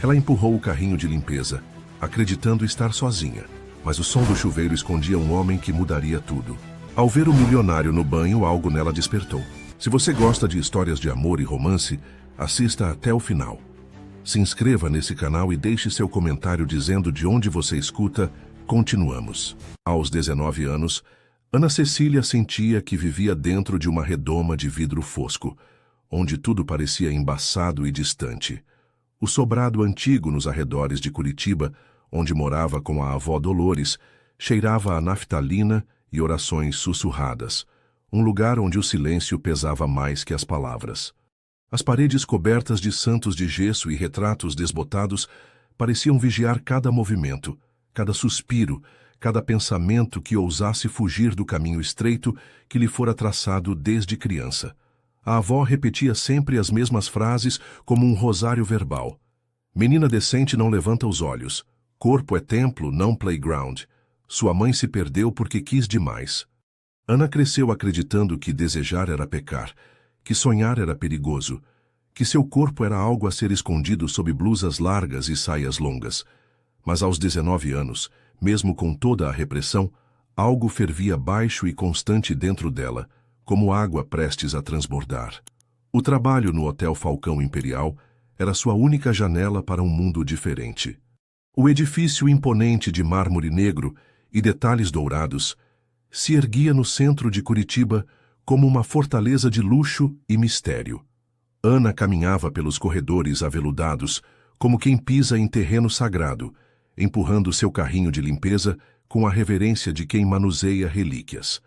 Ela empurrou o carrinho de limpeza, acreditando estar sozinha, mas o som do chuveiro escondia um homem que mudaria tudo. Ao ver o milionário no banho, algo nela despertou. Se você gosta de histórias de amor e romance, assista até o final. Se inscreva nesse canal e deixe seu comentário dizendo de onde você escuta. Continuamos. Aos 19 anos, Ana Cecília sentia que vivia dentro de uma redoma de vidro fosco, onde tudo parecia embaçado e distante. O sobrado antigo nos arredores de Curitiba, onde morava com a avó Dolores, cheirava a naftalina e orações sussurradas, um lugar onde o silêncio pesava mais que as palavras. As paredes cobertas de santos de gesso e retratos desbotados pareciam vigiar cada movimento, cada suspiro, cada pensamento que ousasse fugir do caminho estreito que lhe fora traçado desde criança. A avó repetia sempre as mesmas frases como um rosário verbal. Menina decente não levanta os olhos. Corpo é templo, não playground. Sua mãe se perdeu porque quis demais. Ana cresceu acreditando que desejar era pecar, que sonhar era perigoso, que seu corpo era algo a ser escondido sob blusas largas e saias longas. Mas aos 19 anos, mesmo com toda a repressão, algo fervia baixo e constante dentro dela, como água prestes a transbordar. O trabalho no Hotel Falcão Imperial era sua única janela para um mundo diferente. O edifício imponente de mármore negro e detalhes dourados se erguia no centro de Curitiba como uma fortaleza de luxo e mistério. Ana caminhava pelos corredores aveludados, como quem pisa em terreno sagrado, empurrando seu carrinho de limpeza com a reverência de quem manuseia relíquias.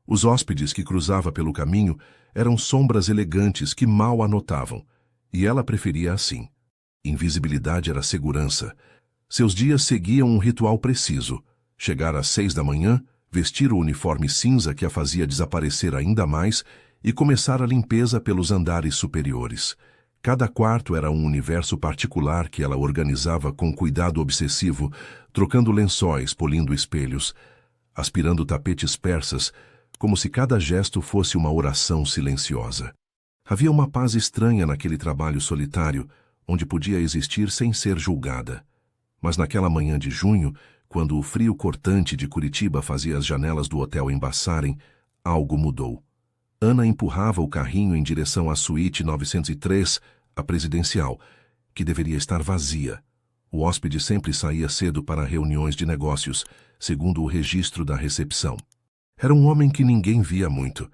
Os hóspedes que cruzava pelo caminho eram sombras elegantes que mal a notavam, e ela preferia assim. Invisibilidade era segurança. Seus dias seguiam um ritual preciso: chegar às 6 da manhã, vestir o uniforme cinza que a fazia desaparecer ainda mais e começar a limpeza pelos andares superiores. Cada quarto era um universo particular que ela organizava com cuidado obsessivo, trocando lençóis, polindo espelhos, aspirando tapetes persas, como se cada gesto fosse uma oração silenciosa. Havia uma paz estranha naquele trabalho solitário, onde podia existir sem ser julgada. Mas naquela manhã de junho, quando o frio cortante de Curitiba fazia as janelas do hotel embaçarem, algo mudou. Ana empurrava o carrinho em direção à suíte 903, a presidencial, que deveria estar vazia. O hóspede sempre saía cedo para reuniões de negócios, segundo o registro da recepção. Era um homem que ninguém via muito,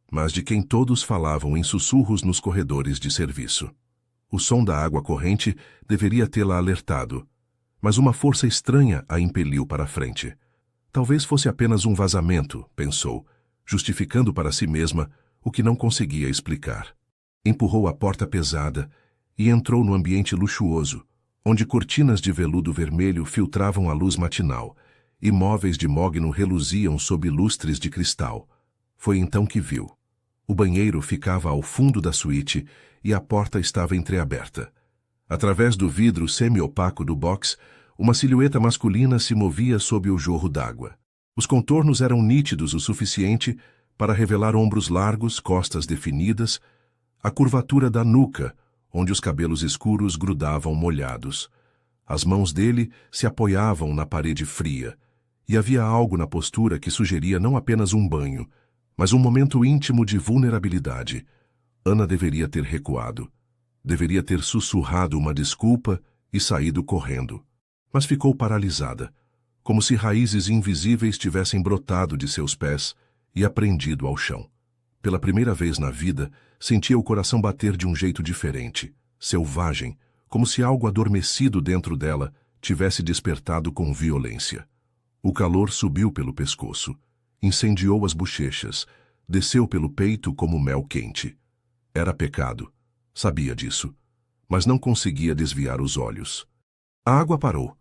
mas de quem todos falavam em sussurros nos corredores de serviço. O som da água corrente deveria tê-la alertado, mas uma força estranha a impeliu para a frente. Talvez fosse apenas um vazamento, pensou, justificando para si mesma o que não conseguia explicar. Empurrou a porta pesada e entrou no ambiente luxuoso, onde cortinas de veludo vermelho filtravam a luz matinal e móveis de mogno reluziam sob lustres de cristal. Foi então que viu. O banheiro ficava ao fundo da suíte e a porta estava entreaberta. Através do vidro semi-opaco do box, uma silhueta masculina se movia sob o jorro d'água. Os contornos eram nítidos o suficiente para revelar ombros largos, costas definidas, a curvatura da nuca, onde os cabelos escuros grudavam molhados. As mãos dele se apoiavam na parede fria, e havia algo na postura que sugeria não apenas um banho, mas um momento íntimo de vulnerabilidade. Ana deveria ter recuado. Deveria ter sussurrado uma desculpa e saído correndo. Mas ficou paralisada, como se raízes invisíveis tivessem brotado de seus pés e aprendido ao chão. Pela primeira vez na vida, sentia o coração bater de um jeito diferente, selvagem, como se algo adormecido dentro dela tivesse despertado com violência. O calor subiu pelo pescoço, incendiou as bochechas, desceu pelo peito como mel quente. Era pecado. Sabia disso, mas não conseguia desviar os olhos. A água parou.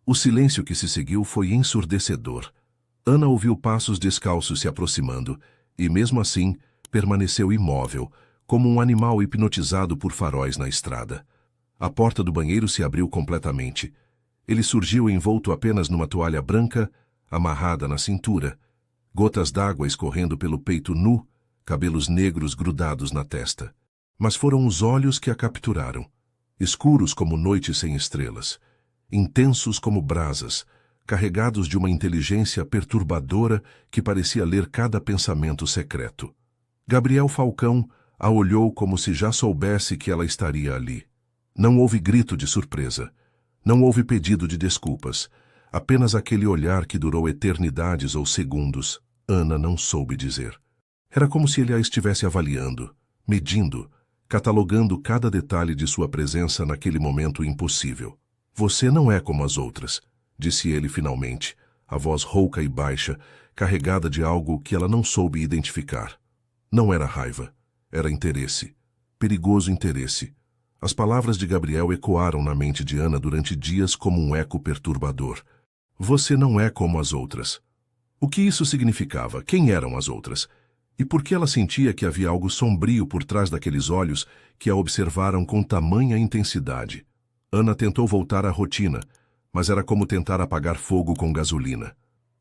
O silêncio que se seguiu foi ensurdecedor. Ana ouviu passos descalços se aproximando e, mesmo assim, permaneceu imóvel, como um animal hipnotizado por faróis na estrada. A porta do banheiro se abriu completamente. Ele surgiu envolto apenas numa toalha branca, amarrada na cintura, gotas d'água escorrendo pelo peito nu, cabelos negros grudados na testa. Mas foram os olhos que a capturaram. escuros como noite sem estrelas, intensos como brasas, carregados de uma inteligência perturbadora que parecia ler cada pensamento secreto. Gabriel Falcão a olhou como se já soubesse que ela estaria ali. Não houve grito de surpresa. Não houve pedido de desculpas. Apenas aquele olhar que durou eternidades ou segundos. Ana não soube dizer. Era como se ele a estivesse avaliando, medindo, catalogando cada detalhe de sua presença naquele momento impossível. Você não é como as outras, disse ele finalmente, a voz rouca e baixa, carregada de algo que ela não soube identificar. Não era raiva, era interesse. Perigoso interesse. As palavras de Gabriel ecoaram na mente de Ana durante dias como um eco perturbador. Você não é como as outras. O que isso significava? Quem eram as outras? E por que ela sentia que havia algo sombrio por trás daqueles olhos que a observaram com tamanha intensidade? Ana tentou voltar à rotina, mas era como tentar apagar fogo com gasolina.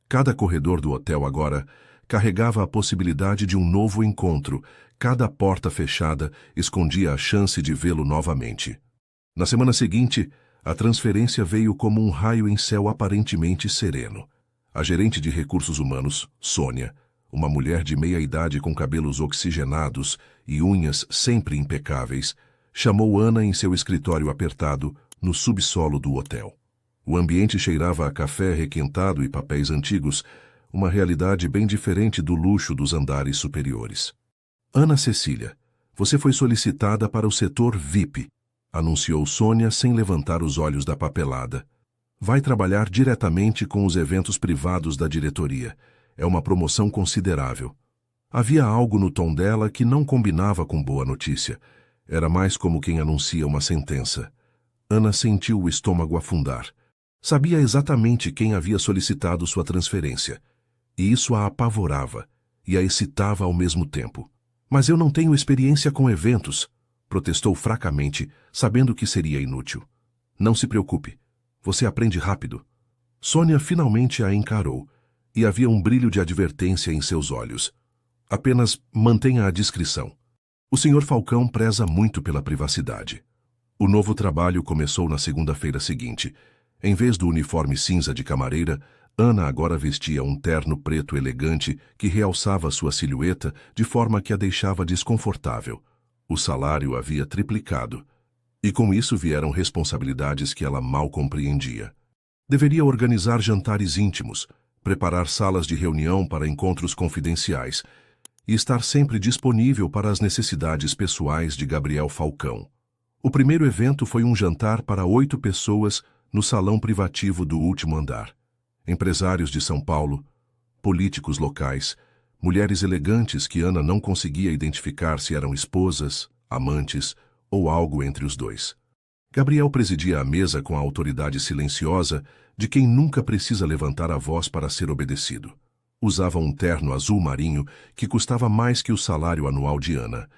Cada corredor do hotel agora carregava a possibilidade de um novo encontro. Cada porta fechada escondia a chance de vê-lo novamente. Na semana seguinte, a transferência veio como um raio em céu aparentemente sereno. A gerente de recursos humanos, Sônia, uma mulher de meia idade com cabelos oxigenados e unhas sempre impecáveis, chamou Ana em seu escritório apertado no subsolo do hotel. O ambiente cheirava a café requentado e papéis antigos, uma realidade bem diferente do luxo dos andares superiores. Ana Cecília, você foi solicitada para o setor VIP, anunciou Sônia sem levantar os olhos da papelada. Vai trabalhar diretamente com os eventos privados da diretoria. É uma promoção considerável. Havia algo no tom dela que não combinava com boa notícia. Era mais como quem anuncia uma sentença. Ana sentiu o estômago afundar. Sabia exatamente quem havia solicitado sua transferência. E isso a apavorava e a excitava ao mesmo tempo. Mas eu não tenho experiência com eventos, protestou fracamente, sabendo que seria inútil. Não se preocupe. Você aprende rápido. Sônia finalmente a encarou, e havia um brilho de advertência em seus olhos. Apenas mantenha a discrição. O Sr. Falcão preza muito pela privacidade. O novo trabalho começou na segunda-feira seguinte. Em vez do uniforme cinza de camareira, Ana agora vestia um terno preto elegante que realçava sua silhueta de forma que a deixava desconfortável. O salário havia triplicado. E com isso vieram responsabilidades que ela mal compreendia. Deveria organizar jantares íntimos, preparar salas de reunião para encontros confidenciais e estar sempre disponível para as necessidades pessoais de Gabriel Falcão. O primeiro evento foi um jantar para 8 pessoas no salão privativo do último andar. Empresários de São Paulo, políticos locais, mulheres elegantes que Ana não conseguia identificar se eram esposas, amantes ou algo entre os dois. Gabriel presidia a mesa com a autoridade silenciosa de quem nunca precisa levantar a voz para ser obedecido. Usava um terno azul marinho que custava mais que o salário anual de Ana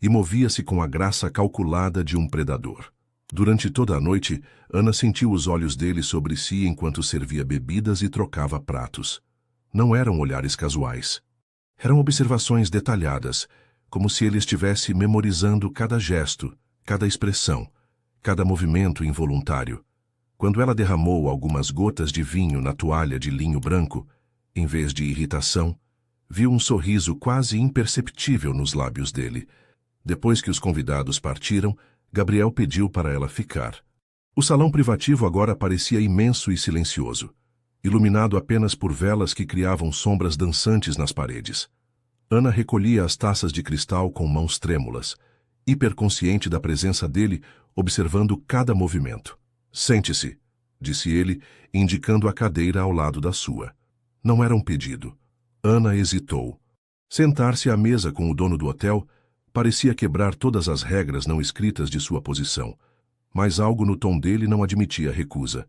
e movia-se com a graça calculada de um predador. Durante toda a noite, Ana sentiu os olhos dele sobre si enquanto servia bebidas e trocava pratos. Não eram olhares casuais. Eram observações detalhadas, como se ele estivesse memorizando cada gesto, cada expressão, cada movimento involuntário. Quando ela derramou algumas gotas de vinho na toalha de linho branco, em vez de irritação, viu um sorriso quase imperceptível nos lábios dele. Depois que os convidados partiram, Gabriel pediu para ela ficar. O salão privativo agora parecia imenso e silencioso, iluminado apenas por velas que criavam sombras dançantes nas paredes. Ana recolhia as taças de cristal com mãos trêmulas, hiperconsciente da presença dele, observando cada movimento. Sente-se, disse ele, indicando a cadeira ao lado da sua. Não era um pedido. Ana hesitou. Sentar-se à mesa com o dono do hotel parecia quebrar todas as regras não escritas de sua posição, mas algo no tom dele não admitia recusa.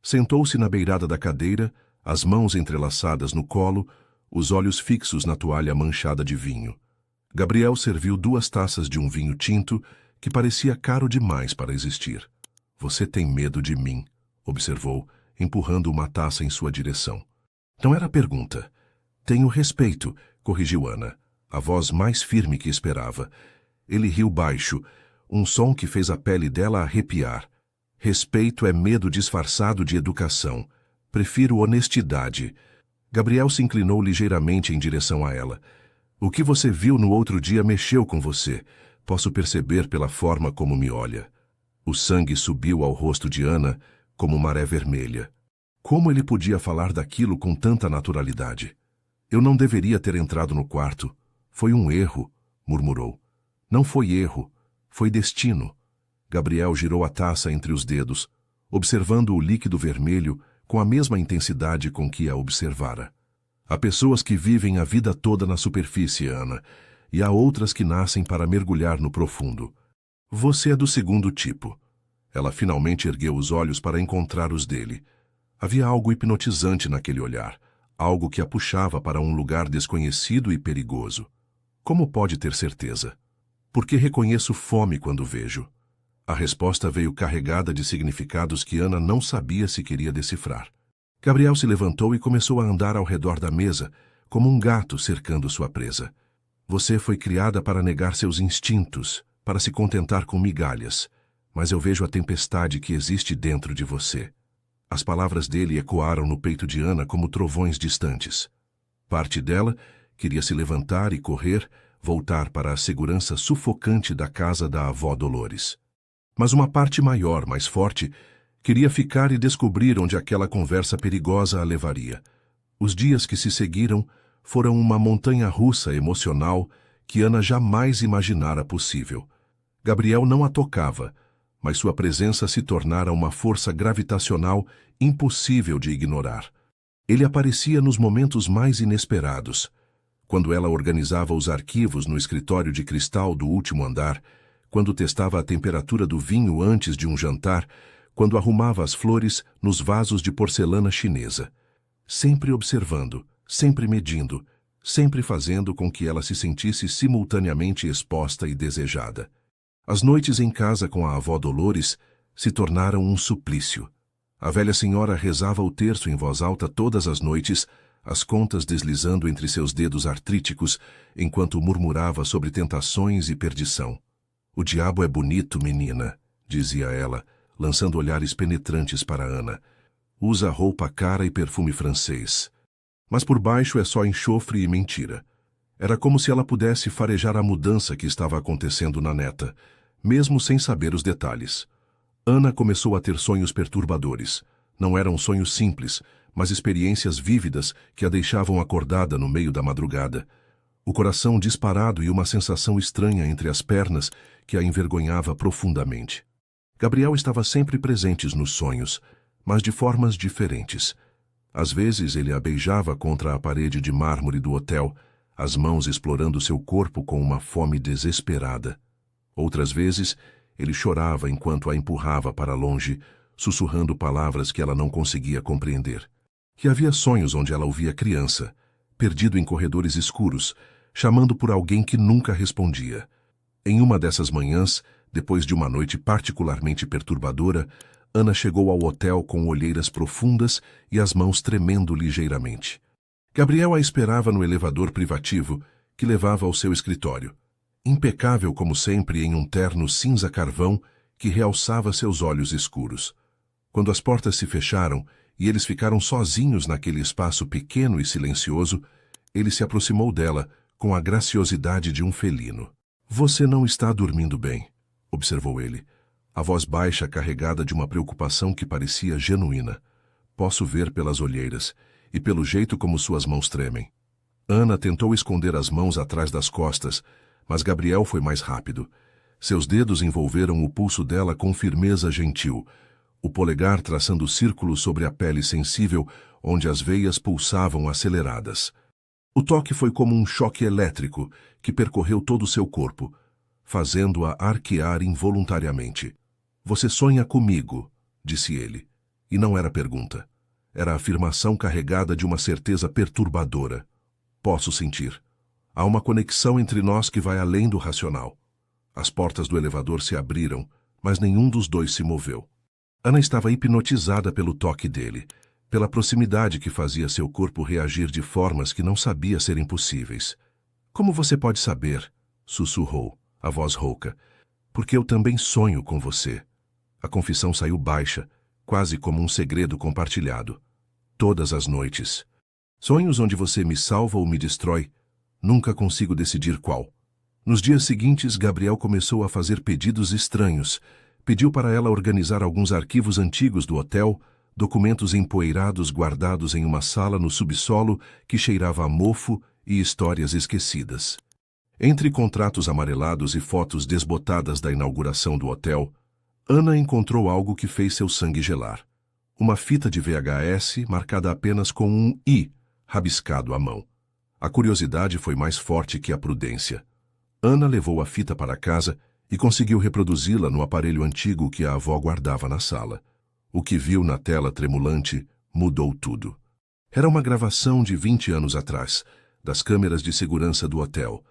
Sentou-se na beirada da cadeira, as mãos entrelaçadas no colo, os olhos fixos na toalha manchada de vinho. Gabriel serviu 2 taças de um vinho tinto que parecia caro demais para existir. Você tem medo de mim, observou, empurrando uma taça em sua direção. Não era pergunta. Tenho respeito, corrigiu Ana, a voz mais firme que esperava. Ele riu baixo, um som que fez a pele dela arrepiar. Respeito é medo disfarçado de educação. Prefiro honestidade. Gabriel se inclinou ligeiramente em direção a ela. O que você viu no outro dia mexeu com você. Posso perceber pela forma como me olha. O sangue subiu ao rosto de Ana como maré vermelha. Como ele podia falar daquilo com tanta naturalidade? Eu não deveria ter entrado no quarto. Foi um erro, murmurou. Não foi erro, foi destino. Gabriel girou a taça entre os dedos, observando o líquido vermelho com a mesma intensidade com que a observara. Há pessoas que vivem a vida toda na superfície, Ana, e há outras que nascem para mergulhar no profundo. Você é do segundo tipo. Ela finalmente ergueu os olhos para encontrar os dele. Havia algo hipnotizante naquele olhar, algo que a puxava para um lugar desconhecido e perigoso. Como pode ter certeza? Porque reconheço fome quando vejo. A resposta veio carregada de significados que Ana não sabia se queria decifrar. Gabriel se levantou e começou a andar ao redor da mesa, como um gato cercando sua presa. Você foi criada para negar seus instintos, para se contentar com migalhas, mas eu vejo a tempestade que existe dentro de você. As palavras dele ecoaram no peito de Ana como trovões distantes. Parte dela queria se levantar e correr, voltar para a segurança sufocante da casa da avó Dolores. Mas uma parte maior, mais forte, queria ficar e descobrir onde aquela conversa perigosa a levaria. Os dias que se seguiram foram uma montanha-russa emocional que Ana jamais imaginara possível. Gabriel não a tocava, mas sua presença se tornara uma força gravitacional impossível de ignorar. Ele aparecia nos momentos mais inesperados. Quando ela organizava os arquivos no escritório de cristal do último andar, quando testava a temperatura do vinho antes de um jantar, quando arrumava as flores nos vasos de porcelana chinesa. Sempre observando, sempre medindo, sempre fazendo com que ela se sentisse simultaneamente exposta e desejada. As noites em casa com a avó Dolores se tornaram um suplício. A velha senhora rezava o terço em voz alta todas as noites, as contas deslizando entre seus dedos artríticos, enquanto murmurava sobre tentações e perdição. O diabo é bonito, menina, dizia ela, lançando olhares penetrantes para Ana. Usa roupa cara e perfume francês. Mas por baixo é só enxofre e mentira. Era como se ela pudesse farejar a mudança que estava acontecendo na neta, mesmo sem saber os detalhes. Ana começou a ter sonhos perturbadores. Não eram sonhos simples, mas experiências vívidas que a deixavam acordada no meio da madrugada. O coração disparado e uma sensação estranha entre as pernas que a envergonhava profundamente. Gabriel estava sempre presente nos sonhos, mas de formas diferentes. Às vezes ele a beijava contra a parede de mármore do hotel, as mãos explorando seu corpo com uma fome desesperada. Outras vezes ele chorava enquanto a empurrava para longe, sussurrando palavras que ela não conseguia compreender. E havia sonhos onde ela ouvia criança, perdido em corredores escuros, chamando por alguém que nunca respondia. Em uma dessas manhãs, depois de uma noite particularmente perturbadora, Ana chegou ao hotel com olheiras profundas e as mãos tremendo ligeiramente. Gabriel a esperava no elevador privativo que levava ao seu escritório. Impecável como sempre em um terno cinza-carvão que realçava seus olhos escuros. Quando as portas se fecharam e eles ficaram sozinhos naquele espaço pequeno e silencioso, ele se aproximou dela com a graciosidade de um felino. Você não está dormindo bem, observou ele, a voz baixa carregada de uma preocupação que parecia genuína. Posso ver pelas olheiras e pelo jeito como suas mãos tremem. Ana tentou esconder as mãos atrás das costas, mas Gabriel foi mais rápido. Seus dedos envolveram o pulso dela com firmeza gentil, o polegar traçando círculos sobre a pele sensível, onde as veias pulsavam aceleradas. O toque foi como um choque elétrico que percorreu todo o seu corpo, fazendo-a arquear involuntariamente. Você sonha comigo, disse ele. E não era pergunta. Era afirmação carregada de uma certeza perturbadora. Posso sentir. Há uma conexão entre nós que vai além do racional. As portas do elevador se abriram, mas nenhum dos dois se moveu. Ana estava hipnotizada pelo toque dele, pela proximidade que fazia seu corpo reagir de formas que não sabia serem possíveis. Como você pode saber? Sussurrou, a voz rouca. porque eu também sonho com você. A confissão saiu baixa, quase como um segredo compartilhado. Todas as noites. Sonhos onde você me salva ou me destrói. Nunca consigo decidir qual. Nos dias seguintes, Gabriel começou a fazer pedidos estranhos. Pediu para ela organizar alguns arquivos antigos do hotel, documentos empoeirados guardados em uma sala no subsolo que cheirava a mofo e histórias esquecidas. Entre contratos amarelados e fotos desbotadas da inauguração do hotel, Ana encontrou algo que fez seu sangue gelar. Uma fita de VHS marcada apenas com um I, rabiscado à mão. A curiosidade foi mais forte que a prudência. Ana levou a fita para casa e conseguiu reproduzi-la no aparelho antigo que a avó guardava na sala. O que viu na tela tremulante mudou tudo. Era uma gravação de 20 anos atrás, das câmeras de segurança do hotel.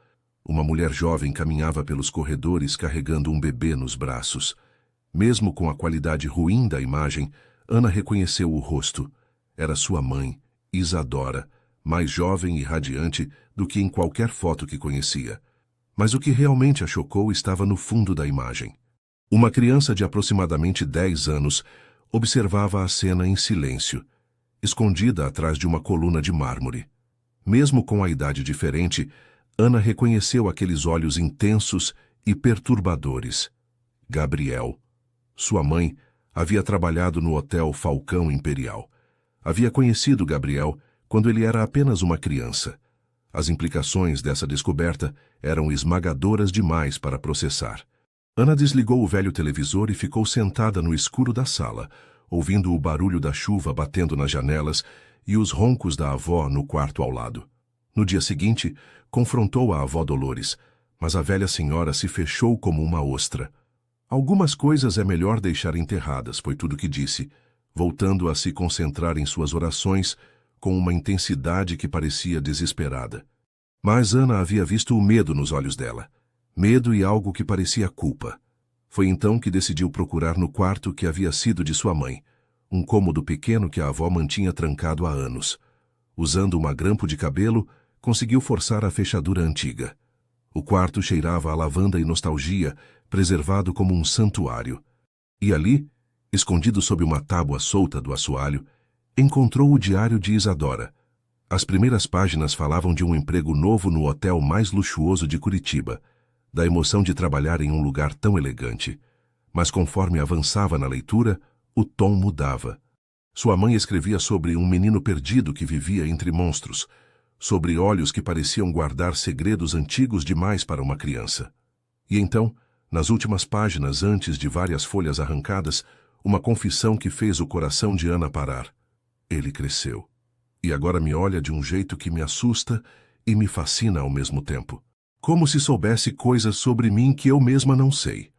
Uma mulher jovem caminhava pelos corredores carregando um bebê nos braços. Mesmo com a qualidade ruim da imagem, Ana reconheceu o rosto. Era sua mãe, Isadora, mais jovem e radiante do que em qualquer foto que conhecia. Mas o que realmente a chocou estava no fundo da imagem. Uma criança de aproximadamente 10 anos observava a cena em silêncio, escondida atrás de uma coluna de mármore. Mesmo com a idade diferente, Ana reconheceu aqueles olhos intensos e perturbadores. Gabriel. Sua mãe havia trabalhado no Hotel Falcão Imperial. Havia conhecido Gabriel quando ele era apenas uma criança. As implicações dessa descoberta eram esmagadoras demais para processar. Ana desligou o velho televisor e ficou sentada no escuro da sala, ouvindo o barulho da chuva batendo nas janelas e os roncos da avó no quarto ao lado. No dia seguinte, confrontou a avó Dolores, mas a velha senhora se fechou como uma ostra. Algumas coisas é melhor deixar enterradas, foi tudo que disse, voltando a se concentrar em suas orações com uma intensidade que parecia desesperada. Mas Ana havia visto o medo nos olhos dela. Medo e algo que parecia culpa. Foi então que decidiu procurar no quarto que havia sido de sua mãe, um cômodo pequeno que a avó mantinha trancado há anos. Usando uma grampo de cabelo, conseguiu forçar a fechadura antiga. O quarto cheirava a lavanda e nostalgia, preservado como um santuário. E ali, escondido sob uma tábua solta do assoalho, encontrou o diário de Isadora. As primeiras páginas falavam de um emprego novo no hotel mais luxuoso de Curitiba, da emoção de trabalhar em um lugar tão elegante. Mas conforme avançava na leitura, o tom mudava. Sua mãe escrevia sobre um menino perdido que vivia entre monstros, sobre olhos que pareciam guardar segredos antigos demais para uma criança. E então, nas últimas páginas, antes de várias folhas arrancadas, uma confissão que fez o coração de Ana parar. Ele cresceu. E agora me olha de um jeito que me assusta e me fascina ao mesmo tempo. Como se soubesse coisas sobre mim que eu mesma não sei.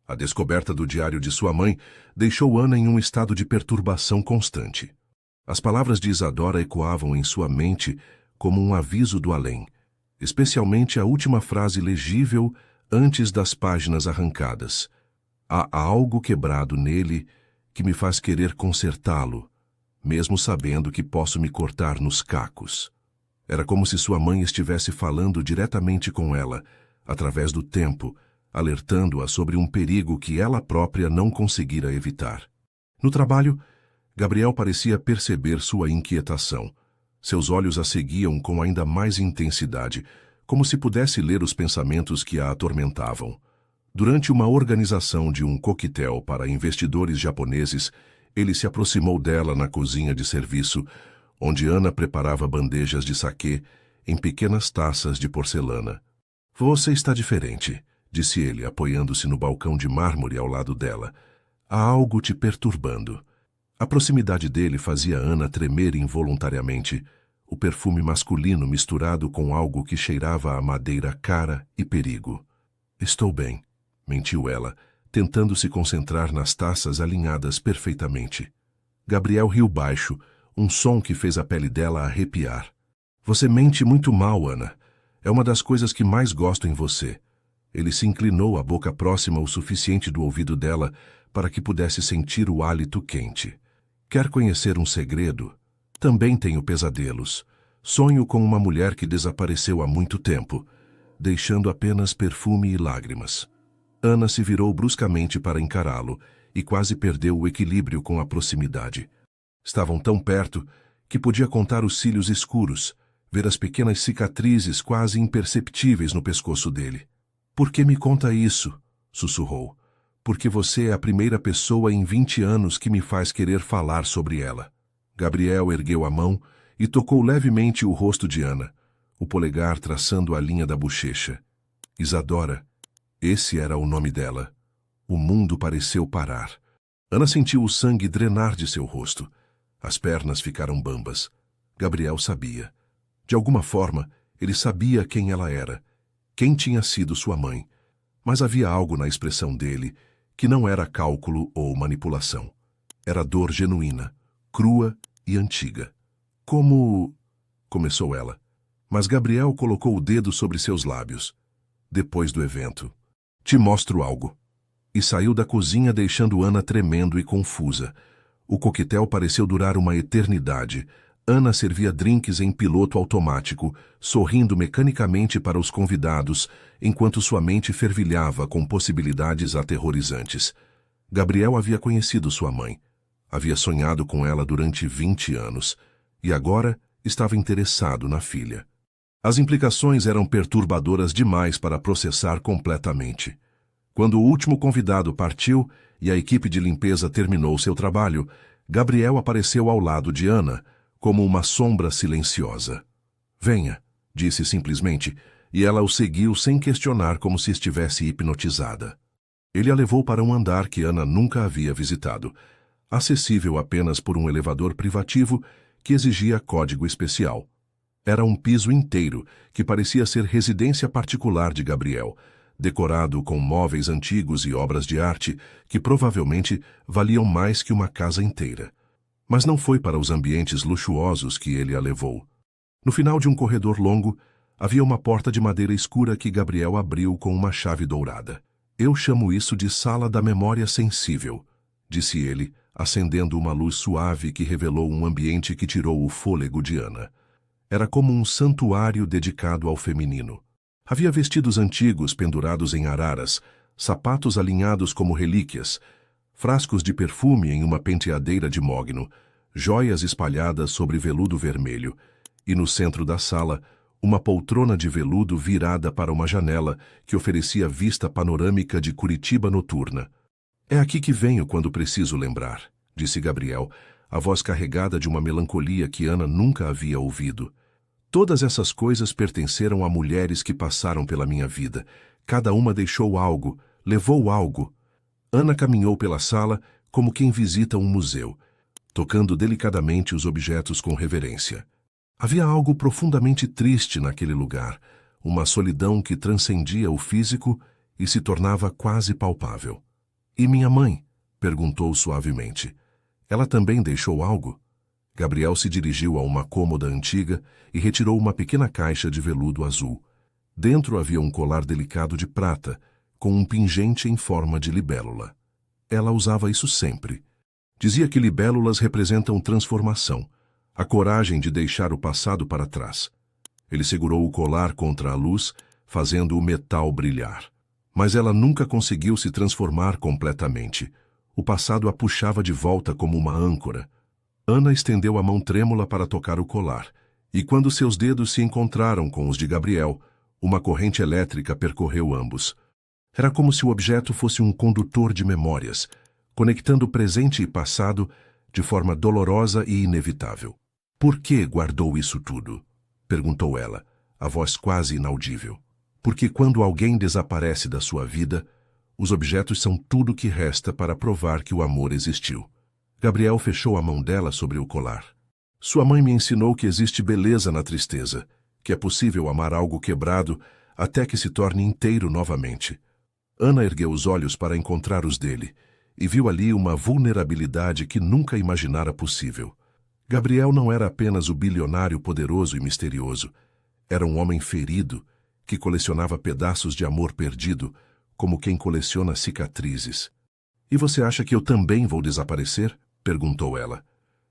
A descoberta do diário de sua mãe deixou Ana em um estado de perturbação constante. As palavras de Isadora ecoavam em sua mente como um aviso do além, especialmente a última frase legível antes das páginas arrancadas. Há algo quebrado nele que me faz querer consertá-lo, mesmo sabendo que posso me cortar nos cacos. Era como se sua mãe estivesse falando diretamente com ela, através do tempo, alertando-a sobre um perigo que ela própria não conseguira evitar. No trabalho, Gabriel parecia perceber sua inquietação. Seus olhos a seguiam com ainda mais intensidade, como se pudesse ler os pensamentos que a atormentavam. Durante uma organização de um coquetel para investidores japoneses, ele se aproximou dela na cozinha de serviço, onde Ana preparava bandejas de saquê em pequenas taças de porcelana. "Você está diferente", disse ele, apoiando-se no balcão de mármore ao lado dela. "Há algo te perturbando." A proximidade dele fazia Ana tremer involuntariamente, o perfume masculino misturado com algo que cheirava a madeira cara e perigo. "Estou bem", mentiu ela, tentando se concentrar nas taças alinhadas perfeitamente. Gabriel riu baixo, um som que fez a pele dela arrepiar. "Você mente muito mal, Ana. É uma das coisas que mais gosto em você." Ele se inclinou a boca próxima o suficiente do ouvido dela para que pudesse sentir o hálito quente. "Quer conhecer um segredo? Também tenho pesadelos. Sonho com uma mulher que desapareceu há muito tempo, deixando apenas perfume e lágrimas." Ana se virou bruscamente para encará-lo e quase perdeu o equilíbrio com a proximidade. Estavam tão perto que podia contar os cílios escuros, ver as pequenas cicatrizes quase imperceptíveis no pescoço dele. "Por que me conta isso?" sussurrou. "Porque você é a primeira pessoa em 20 anos que me faz querer falar sobre ela." Gabriel ergueu a mão e tocou levemente o rosto de Ana, o polegar traçando a linha da bochecha. Isadora. Esse era o nome dela. O mundo pareceu parar. Ana sentiu o sangue drenar de seu rosto. As pernas ficaram bambas. Gabriel sabia. De alguma forma, ele sabia quem ela era, quem tinha sido sua mãe. Mas havia algo na expressão dele que não era cálculo ou manipulação. Era dor genuína, crua e antiga. "Como..." começou ela. Mas Gabriel colocou o dedo sobre seus lábios. "Depois do evento. Te mostro algo." E saiu da cozinha deixando Ana tremendo e confusa. O coquetel pareceu durar uma eternidade. Ana servia drinks em piloto automático, sorrindo mecanicamente para os convidados, enquanto sua mente fervilhava com possibilidades aterrorizantes. Gabriel havia conhecido sua mãe. Havia sonhado com ela durante 20 anos. E agora estava interessado na filha. As implicações eram perturbadoras demais para processar completamente. Quando o último convidado partiu e a equipe de limpeza terminou seu trabalho, Gabriel apareceu ao lado de Ana, como uma sombra silenciosa. "Venha", disse simplesmente, e ela o seguiu sem questionar, como se estivesse hipnotizada. Ele a levou para um andar que Ana nunca havia visitado, acessível apenas por um elevador privativo que exigia código especial. Era um piso inteiro, que parecia ser residência particular de Gabriel, decorado com móveis antigos e obras de arte que provavelmente valiam mais que uma casa inteira. Mas não foi para os ambientes luxuosos que ele a levou. No final de um corredor longo, havia uma porta de madeira escura que Gabriel abriu com uma chave dourada. "Eu chamo isso de sala da memória sensível", disse ele, acendendo uma luz suave que revelou um ambiente que tirou o fôlego de Ana. Era como um santuário dedicado ao feminino. Havia vestidos antigos pendurados em araras, sapatos alinhados como relíquias, frascos de perfume em uma penteadeira de mogno, joias espalhadas sobre veludo vermelho, e no centro da sala, uma poltrona de veludo virada para uma janela que oferecia vista panorâmica de Curitiba noturna. "É aqui que venho quando preciso lembrar", disse Gabriel, a voz carregada de uma melancolia que Ana nunca havia ouvido. "Todas essas coisas pertenceram a mulheres que passaram pela minha vida. Cada uma deixou algo, levou algo." Ana caminhou pela sala como quem visita um museu, tocando delicadamente os objetos com reverência. Havia algo profundamente triste naquele lugar, uma solidão que transcendia o físico e se tornava quase palpável. "E minha mãe?", perguntou suavemente. "Ela também deixou algo?" Gabriel se dirigiu a uma cômoda antiga e retirou uma pequena caixa de veludo azul. Dentro havia um colar delicado de prata, com um pingente em forma de libélula. Ela usava isso sempre. Dizia que libélulas representam transformação, a coragem de deixar o passado para trás. Ele segurou o colar contra a luz, fazendo o metal brilhar. Mas ela nunca conseguiu se transformar completamente. O passado a puxava de volta como uma âncora. Ana estendeu a mão trêmula para tocar o colar, e quando seus dedos se encontraram com os de Gabriel, uma corrente elétrica percorreu ambos. Era como se o objeto fosse um condutor de memórias, conectando presente e passado de forma dolorosa e inevitável. "Por que guardou isso tudo?", perguntou ela, a voz quase inaudível. "Porque quando alguém desaparece da sua vida, os objetos são tudo que resta para provar que o amor existiu." Gabriel fechou a mão dela sobre o colar. "Sua mãe me ensinou que existe beleza na tristeza, que é possível amar algo quebrado até que se torne inteiro novamente." Ana ergueu os olhos para encontrar os dele e viu ali uma vulnerabilidade que nunca imaginara possível. Gabriel não era apenas o bilionário poderoso e misterioso. Era um homem ferido que colecionava pedaços de amor perdido, como quem coleciona cicatrizes. "E você acha que eu também vou desaparecer?", perguntou ela.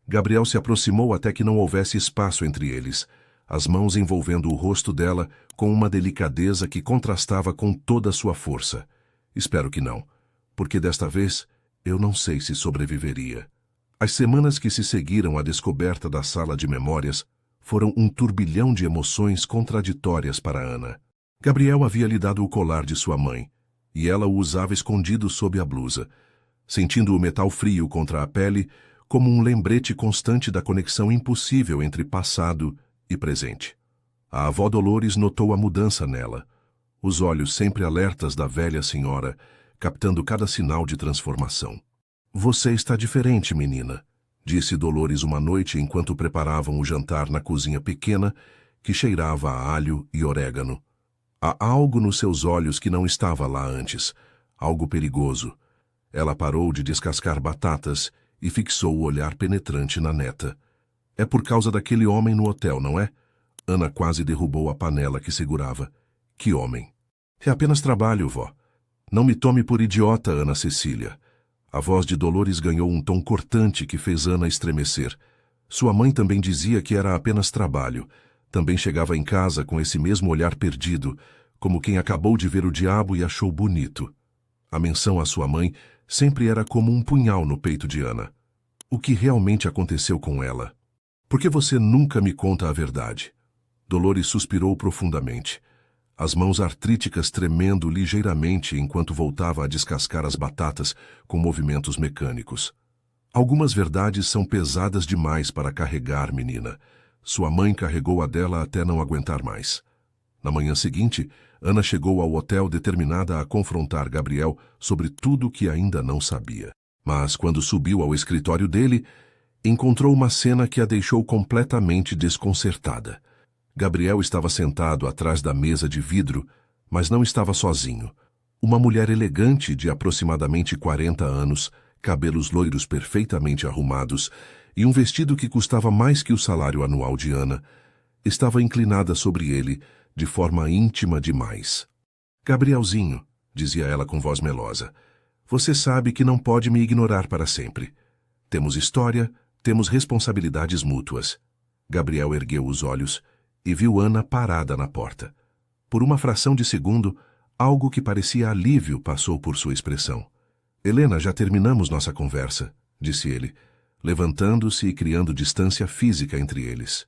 Gabriel se aproximou até que não houvesse espaço entre eles, as mãos envolvendo o rosto dela com uma delicadeza que contrastava com toda a sua força. Espero que não, porque desta vez eu não sei se sobreviveria. As semanas que se seguiram à descoberta da sala de memórias foram um turbilhão de emoções contraditórias para Ana. Gabriel havia lhe dado o colar de sua mãe, e ela o usava escondido sob a blusa, sentindo o metal frio contra a pele como um lembrete constante da conexão impossível entre passado e presente. A avó Dolores notou a mudança nela, os olhos sempre alertas da velha senhora, captando cada sinal de transformação. "Você está diferente, menina", disse Dolores uma noite enquanto preparavam o jantar na cozinha pequena que cheirava a alho e orégano. Há algo nos seus olhos que não estava lá antes, algo perigoso. Ela parou de descascar batatas e fixou o olhar penetrante na neta. "É por causa daquele homem no hotel, não é?" Ana quase derrubou a panela que segurava. "Que homem?" "É apenas trabalho, vó. Não me tome por idiota, Ana Cecília." A voz de Dolores ganhou um tom cortante que fez Ana estremecer. Sua mãe também dizia que era apenas trabalho. Também chegava em casa com esse mesmo olhar perdido, como quem acabou de ver o diabo e achou bonito. A menção à sua mãe sempre era como um punhal no peito de Ana. O que realmente aconteceu com ela? "Por que você nunca me conta a verdade?" Dolores suspirou profundamente, as mãos artríticas tremendo ligeiramente enquanto voltava a descascar as batatas com movimentos mecânicos. "Algumas verdades são pesadas demais para carregar, menina. Sua mãe carregou a dela até não aguentar mais." Na manhã seguinte, Ana chegou ao hotel determinada a confrontar Gabriel sobre tudo o que ainda não sabia. Mas, quando subiu ao escritório dele, encontrou uma cena que a deixou completamente desconcertada. Gabriel estava sentado atrás da mesa de vidro, mas não estava sozinho. Uma mulher elegante de aproximadamente 40 anos, cabelos loiros perfeitamente arrumados e um vestido que custava mais que o salário anual de Ana, estava inclinada sobre ele de forma íntima demais. "Gabrielzinho", dizia ela com voz melosa, "você sabe que não pode me ignorar para sempre. Temos história, temos responsabilidades mútuas." Gabriel ergueu os olhos e viu Ana parada na porta. Por uma fração de segundo, algo que parecia alívio passou por sua expressão. "Helena, já terminamos nossa conversa", disse ele, levantando-se e criando distância física entre eles.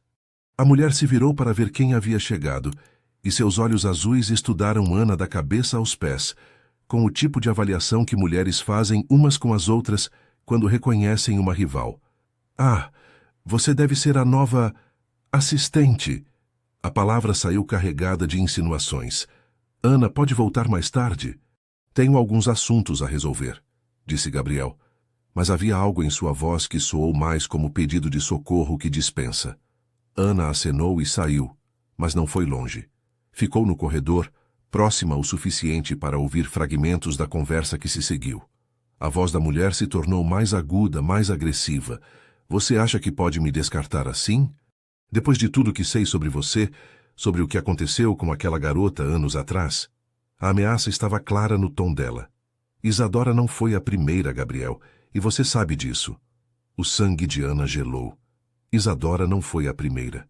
A mulher se virou para ver quem havia chegado, e seus olhos azuis estudaram Ana da cabeça aos pés, com o tipo de avaliação que mulheres fazem umas com as outras quando reconhecem uma rival. "Ah, você deve ser a nova assistente." A palavra saiu carregada de insinuações. "Ana, pode voltar mais tarde?" "Tenho alguns assuntos a resolver", disse Gabriel, mas havia algo em sua voz que soou mais como pedido de socorro que dispensa. Ana acenou e saiu, mas não foi longe. Ficou no corredor, próxima o suficiente para ouvir fragmentos da conversa que se seguiu. A voz da mulher se tornou mais aguda, mais agressiva. "Você acha que pode me descartar assim? Depois de tudo que sei sobre você, sobre o que aconteceu com aquela garota anos atrás?" A ameaça estava clara no tom dela. "Isadora não foi a primeira, Gabriel, e você sabe disso." O sangue de Ana gelou. Isadora não foi a primeira.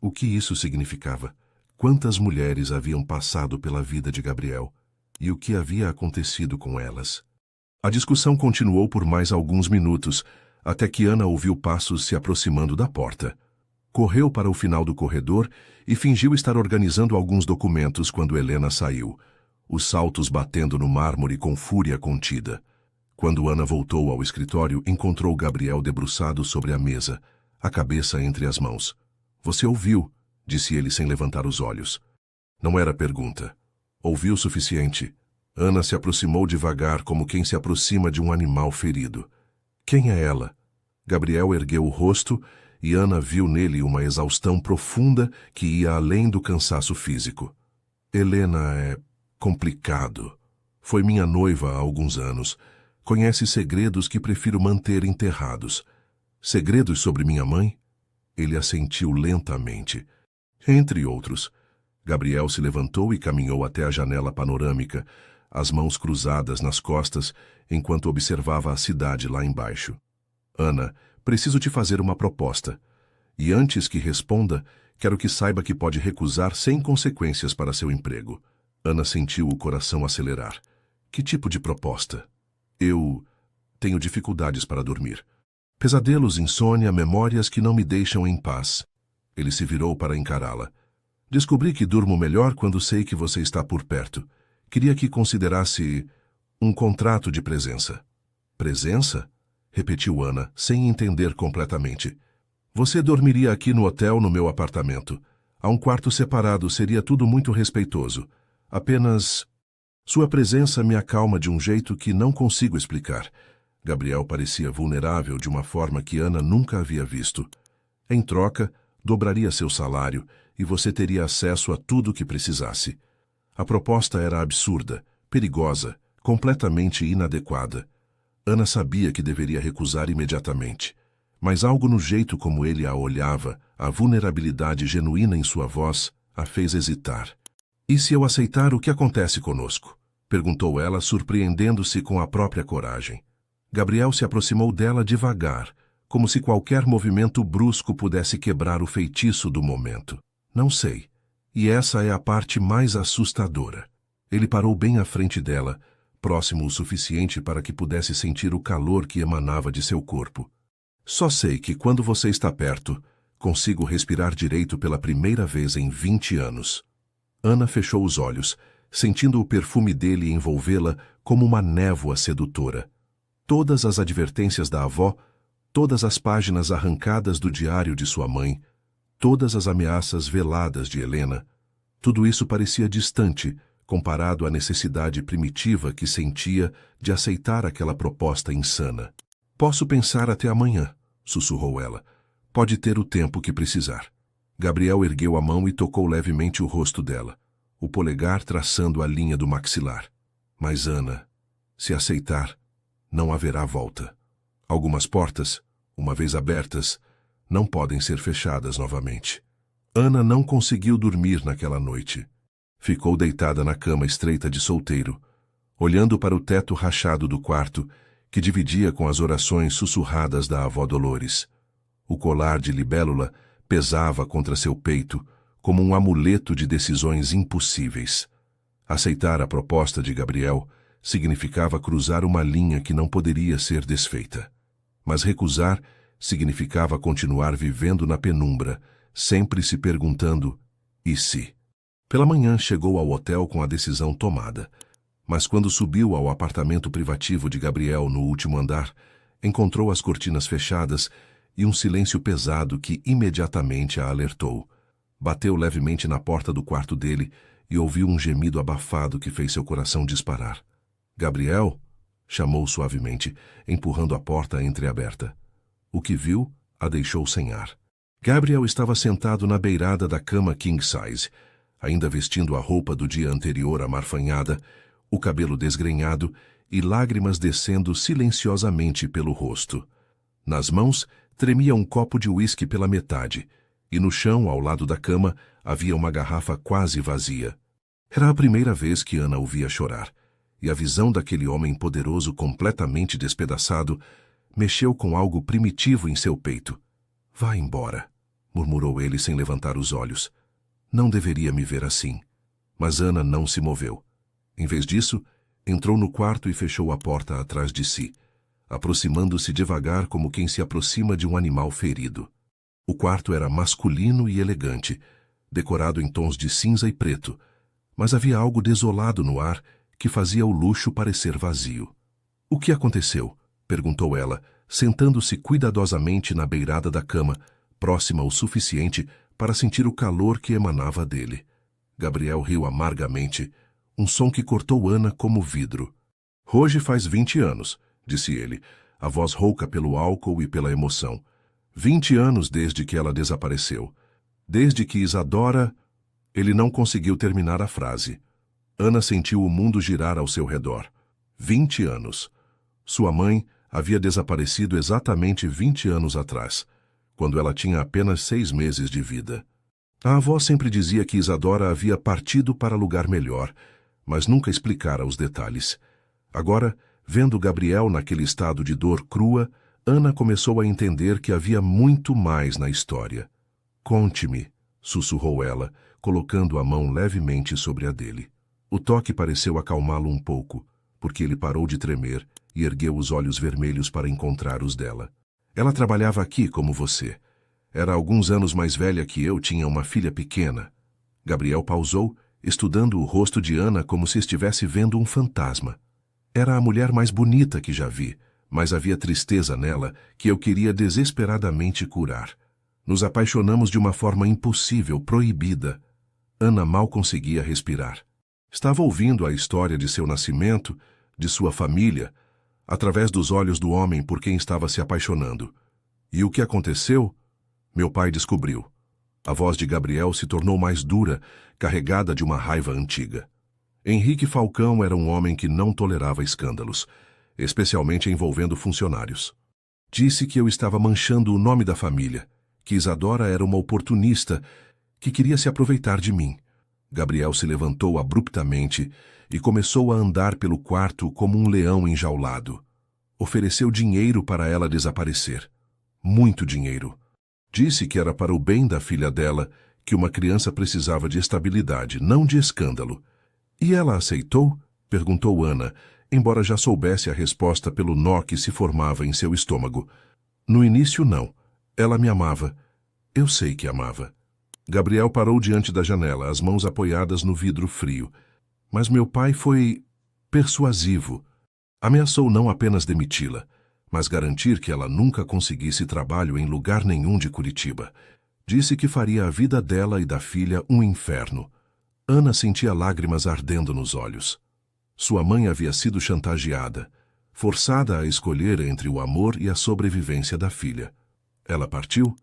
O que isso significava? Quantas mulheres haviam passado pela vida de Gabriel? E o que havia acontecido com elas? A discussão continuou por mais alguns minutos, até que Ana ouviu passos se aproximando da porta. Correu para o final do corredor e fingiu estar organizando alguns documentos quando Helena saiu, os saltos batendo no mármore com fúria contida. Quando Ana voltou ao escritório, encontrou Gabriel debruçado sobre a mesa, a cabeça entre as mãos. "Você ouviu?", disse ele sem levantar os olhos. Não era pergunta. Ouviu o suficiente. Ana se aproximou devagar, como quem se aproxima de um animal ferido. "Quem é ela?" Gabriel ergueu o rosto e Ana viu nele uma exaustão profunda que ia além do cansaço físico. "Helena é complicado. Foi minha noiva há alguns anos. Conhece segredos que prefiro manter enterrados." "Segredos sobre minha mãe?" Ele assentiu lentamente. "Entre outros." Gabriel se levantou e caminhou até a janela panorâmica, as mãos cruzadas nas costas, enquanto observava a cidade lá embaixo. "Ana, preciso te fazer uma proposta. E antes que responda, quero que saiba que pode recusar sem consequências para seu emprego." Ana sentiu o coração acelerar. Que tipo de proposta? Eu tenho dificuldades para dormir. Pesadelos, insônia, memórias que não me deixam em paz. Ele se virou para encará-la. Descobri que durmo melhor quando sei que você está por perto. Queria que considerasse um contrato de presença. Presença? Repetiu Ana, sem entender completamente. Você dormiria aqui no hotel, no meu apartamento. Há um quarto separado, seria tudo muito respeitoso. Apenas... Sua presença me acalma de um jeito que não consigo explicar. Gabriel parecia vulnerável de uma forma que Ana nunca havia visto. Em troca, dobraria seu salário e você teria acesso a tudo o que precisasse. A proposta era absurda, perigosa, completamente inadequada. Ana sabia que deveria recusar imediatamente, mas algo no jeito como ele a olhava, a vulnerabilidade genuína em sua voz, a fez hesitar. E se eu aceitar, o que acontece conosco? Perguntou ela, surpreendendo-se com a própria coragem. Gabriel se aproximou dela devagar, como se qualquer movimento brusco pudesse quebrar o feitiço do momento. Não sei. E essa é a parte mais assustadora. Ele parou bem à frente dela, próximo o suficiente para que pudesse sentir o calor que emanava de seu corpo. Só sei que quando você está perto, consigo respirar direito pela primeira vez em 20 anos. Ana fechou os olhos, sentindo o perfume dele envolvê-la como uma névoa sedutora. Todas as advertências da avó, todas as páginas arrancadas do diário de sua mãe, todas as ameaças veladas de Helena, tudo isso parecia distante comparado à necessidade primitiva que sentia de aceitar aquela proposta insana. Posso pensar até amanhã, sussurrou ela. Pode ter o tempo que precisar. Gabriel ergueu a mão e tocou levemente o rosto dela, o polegar traçando a linha do maxilar. Mas Ana, se aceitar, não haverá volta. Algumas portas, uma vez abertas, não podem ser fechadas novamente. Ana não conseguiu dormir naquela noite. Ficou deitada na cama estreita de solteiro, olhando para o teto rachado do quarto, que dividia com as orações sussurradas da avó Dolores. O colar de libélula pesava contra seu peito, como um amuleto de decisões impossíveis. Aceitar a proposta de Gabriel significava cruzar uma linha que não poderia ser desfeita. Mas recusar significava continuar vivendo na penumbra, sempre se perguntando, e se? Pela manhã chegou ao hotel com a decisão tomada, mas quando subiu ao apartamento privativo de Gabriel no último andar, encontrou as cortinas fechadas e um silêncio pesado que imediatamente a alertou. Bateu levemente na porta do quarto dele e ouviu um gemido abafado que fez seu coração disparar. Gabriel? Chamou suavemente, empurrando a porta entreaberta. O que viu a deixou sem ar. Gabriel estava sentado na beirada da cama king size, ainda vestindo a roupa do dia anterior amarfanhada, o cabelo desgrenhado e lágrimas descendo silenciosamente pelo rosto. Nas mãos tremia um copo de uísque pela metade, e no chão, ao lado da cama, havia uma garrafa quase vazia. Era a primeira vez que Ana o via chorar, e a visão daquele homem poderoso completamente despedaçado mexeu com algo primitivo em seu peito. Vá embora, murmurou ele sem levantar os olhos. Não deveria me ver assim. Mas Ana não se moveu. Em vez disso, entrou no quarto e fechou a porta atrás de si, aproximando-se devagar como quem se aproxima de um animal ferido. O quarto era masculino e elegante, decorado em tons de cinza e preto, mas havia algo desolado no ar que fazia o luxo parecer vazio. O que aconteceu? Perguntou ela, sentando-se cuidadosamente na beirada da cama, próxima o suficiente para sentir o calor que emanava dele. Gabriel riu amargamente, um som que cortou Ana como vidro. Hoje faz 20 anos, disse ele, a voz rouca pelo álcool e pela emoção. 20 anos desde que ela desapareceu. Desde que Isadora... Ele não conseguiu terminar a frase. Ana sentiu o mundo girar ao seu redor. 20 anos. Sua mãe havia desaparecido exatamente 20 anos atrás, quando ela tinha apenas 6 meses de vida. A avó sempre dizia que Isadora havia partido para lugar melhor, mas nunca explicara os detalhes. Agora, vendo Gabriel naquele estado de dor crua, Ana começou a entender que havia muito mais na história. Conte-me, sussurrou ela, colocando a mão levemente sobre a dele. O toque pareceu acalmá-lo um pouco, porque ele parou de tremer e ergueu os olhos vermelhos para encontrar os dela. Ela trabalhava aqui como você. Era alguns anos mais velha que eu, tinha uma filha pequena. Gabriel pausou, estudando o rosto de Ana como se estivesse vendo um fantasma. Era a mulher mais bonita que já vi, mas havia tristeza nela que eu queria desesperadamente curar. Nos apaixonamos de uma forma impossível, proibida. Ana mal conseguia respirar. Estava ouvindo a história de seu nascimento, de sua família, através dos olhos do homem por quem estava se apaixonando. E o que aconteceu? Meu pai descobriu. A voz de Gabriel se tornou mais dura, carregada de uma raiva antiga. Henrique Falcão era um homem que não tolerava escândalos, especialmente envolvendo funcionários. Disse que eu estava manchando o nome da família, que Isadora era uma oportunista que queria se aproveitar de mim. Gabriel se levantou abruptamente e começou a andar pelo quarto como um leão enjaulado. Ofereceu dinheiro para ela desaparecer. Muito dinheiro. Disse que era para o bem da filha dela, que uma criança precisava de estabilidade, não de escândalo. E ela aceitou? Perguntou Ana, embora já soubesse a resposta pelo nó que se formava em seu estômago. No início, não. Ela me amava. Eu sei que amava. Gabriel parou diante da janela, as mãos apoiadas no vidro frio. Mas meu pai foi persuasivo. Ameaçou não apenas demiti-la, mas garantir que ela nunca conseguisse trabalho em lugar nenhum de Curitiba. Disse que faria a vida dela e da filha um inferno. Ana sentia lágrimas ardendo nos olhos. Sua mãe havia sido chantageada, forçada a escolher entre o amor e a sobrevivência da filha. Ela partiu.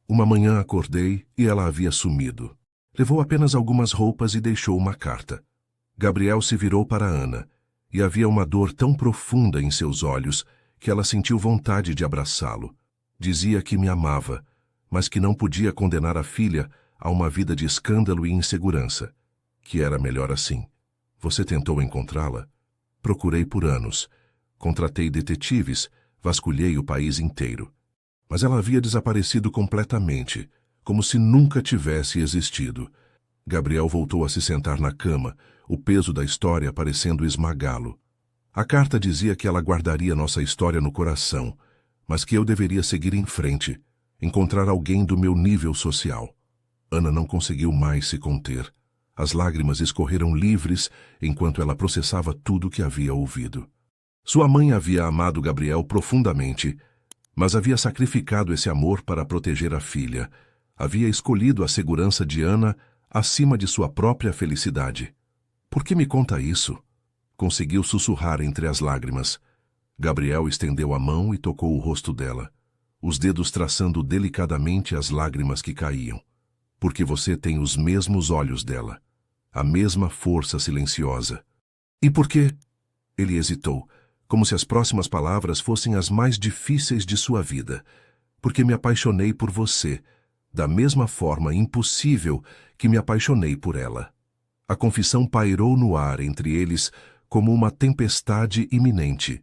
Uma manhã acordei e ela havia sumido. Levou apenas algumas roupas e deixou uma carta. Gabriel se virou para Ana, e havia uma dor tão profunda em seus olhos que ela sentiu vontade de abraçá-lo. Dizia que me amava, mas que não podia condenar a filha a uma vida de escândalo e insegurança, que era melhor assim. Você tentou encontrá-la? Procurei por anos. Contratei detetives, vasculhei o país inteiro. Mas ela havia desaparecido completamente, como se nunca tivesse existido. Gabriel voltou a se sentar na cama, o peso da história parecendo esmagá-lo. A carta dizia que ela guardaria nossa história no coração, mas que eu deveria seguir em frente, encontrar alguém do meu nível social. Ana não conseguiu mais se conter. As lágrimas escorreram livres enquanto ela processava tudo o que havia ouvido. Sua mãe havia amado Gabriel profundamente, mas havia sacrificado esse amor para proteger a filha. Havia escolhido a segurança de Ana acima de sua própria felicidade. Por que me conta isso? Conseguiu sussurrar entre as lágrimas. Gabriel estendeu a mão e tocou o rosto dela, os dedos traçando delicadamente as lágrimas que caíam. Porque você tem os mesmos olhos dela, a mesma força silenciosa. E por quê? Ele hesitou, como se as próximas palavras fossem as mais difíceis de sua vida. Porque me apaixonei por você, da mesma forma impossível que me apaixonei por ela. A confissão pairou no ar entre eles como uma tempestade iminente.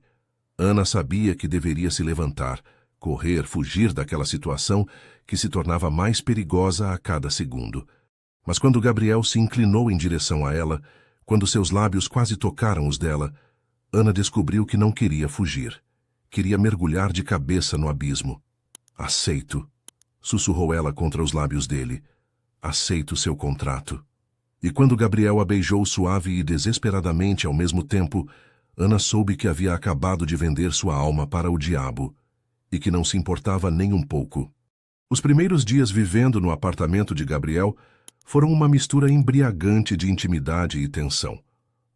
Ana sabia que deveria se levantar, correr, fugir daquela situação que se tornava mais perigosa a cada segundo. Mas quando Gabriel se inclinou em direção a ela, quando seus lábios quase tocaram os dela, Ana descobriu que não queria fugir. Queria mergulhar de cabeça no abismo. Aceito, sussurrou ela contra os lábios dele. Aceito seu contrato. E quando Gabriel a beijou suave e desesperadamente ao mesmo tempo, Ana soube que havia acabado de vender sua alma para o diabo e que não se importava nem um pouco. Os primeiros dias vivendo no apartamento de Gabriel foram uma mistura embriagante de intimidade e tensão.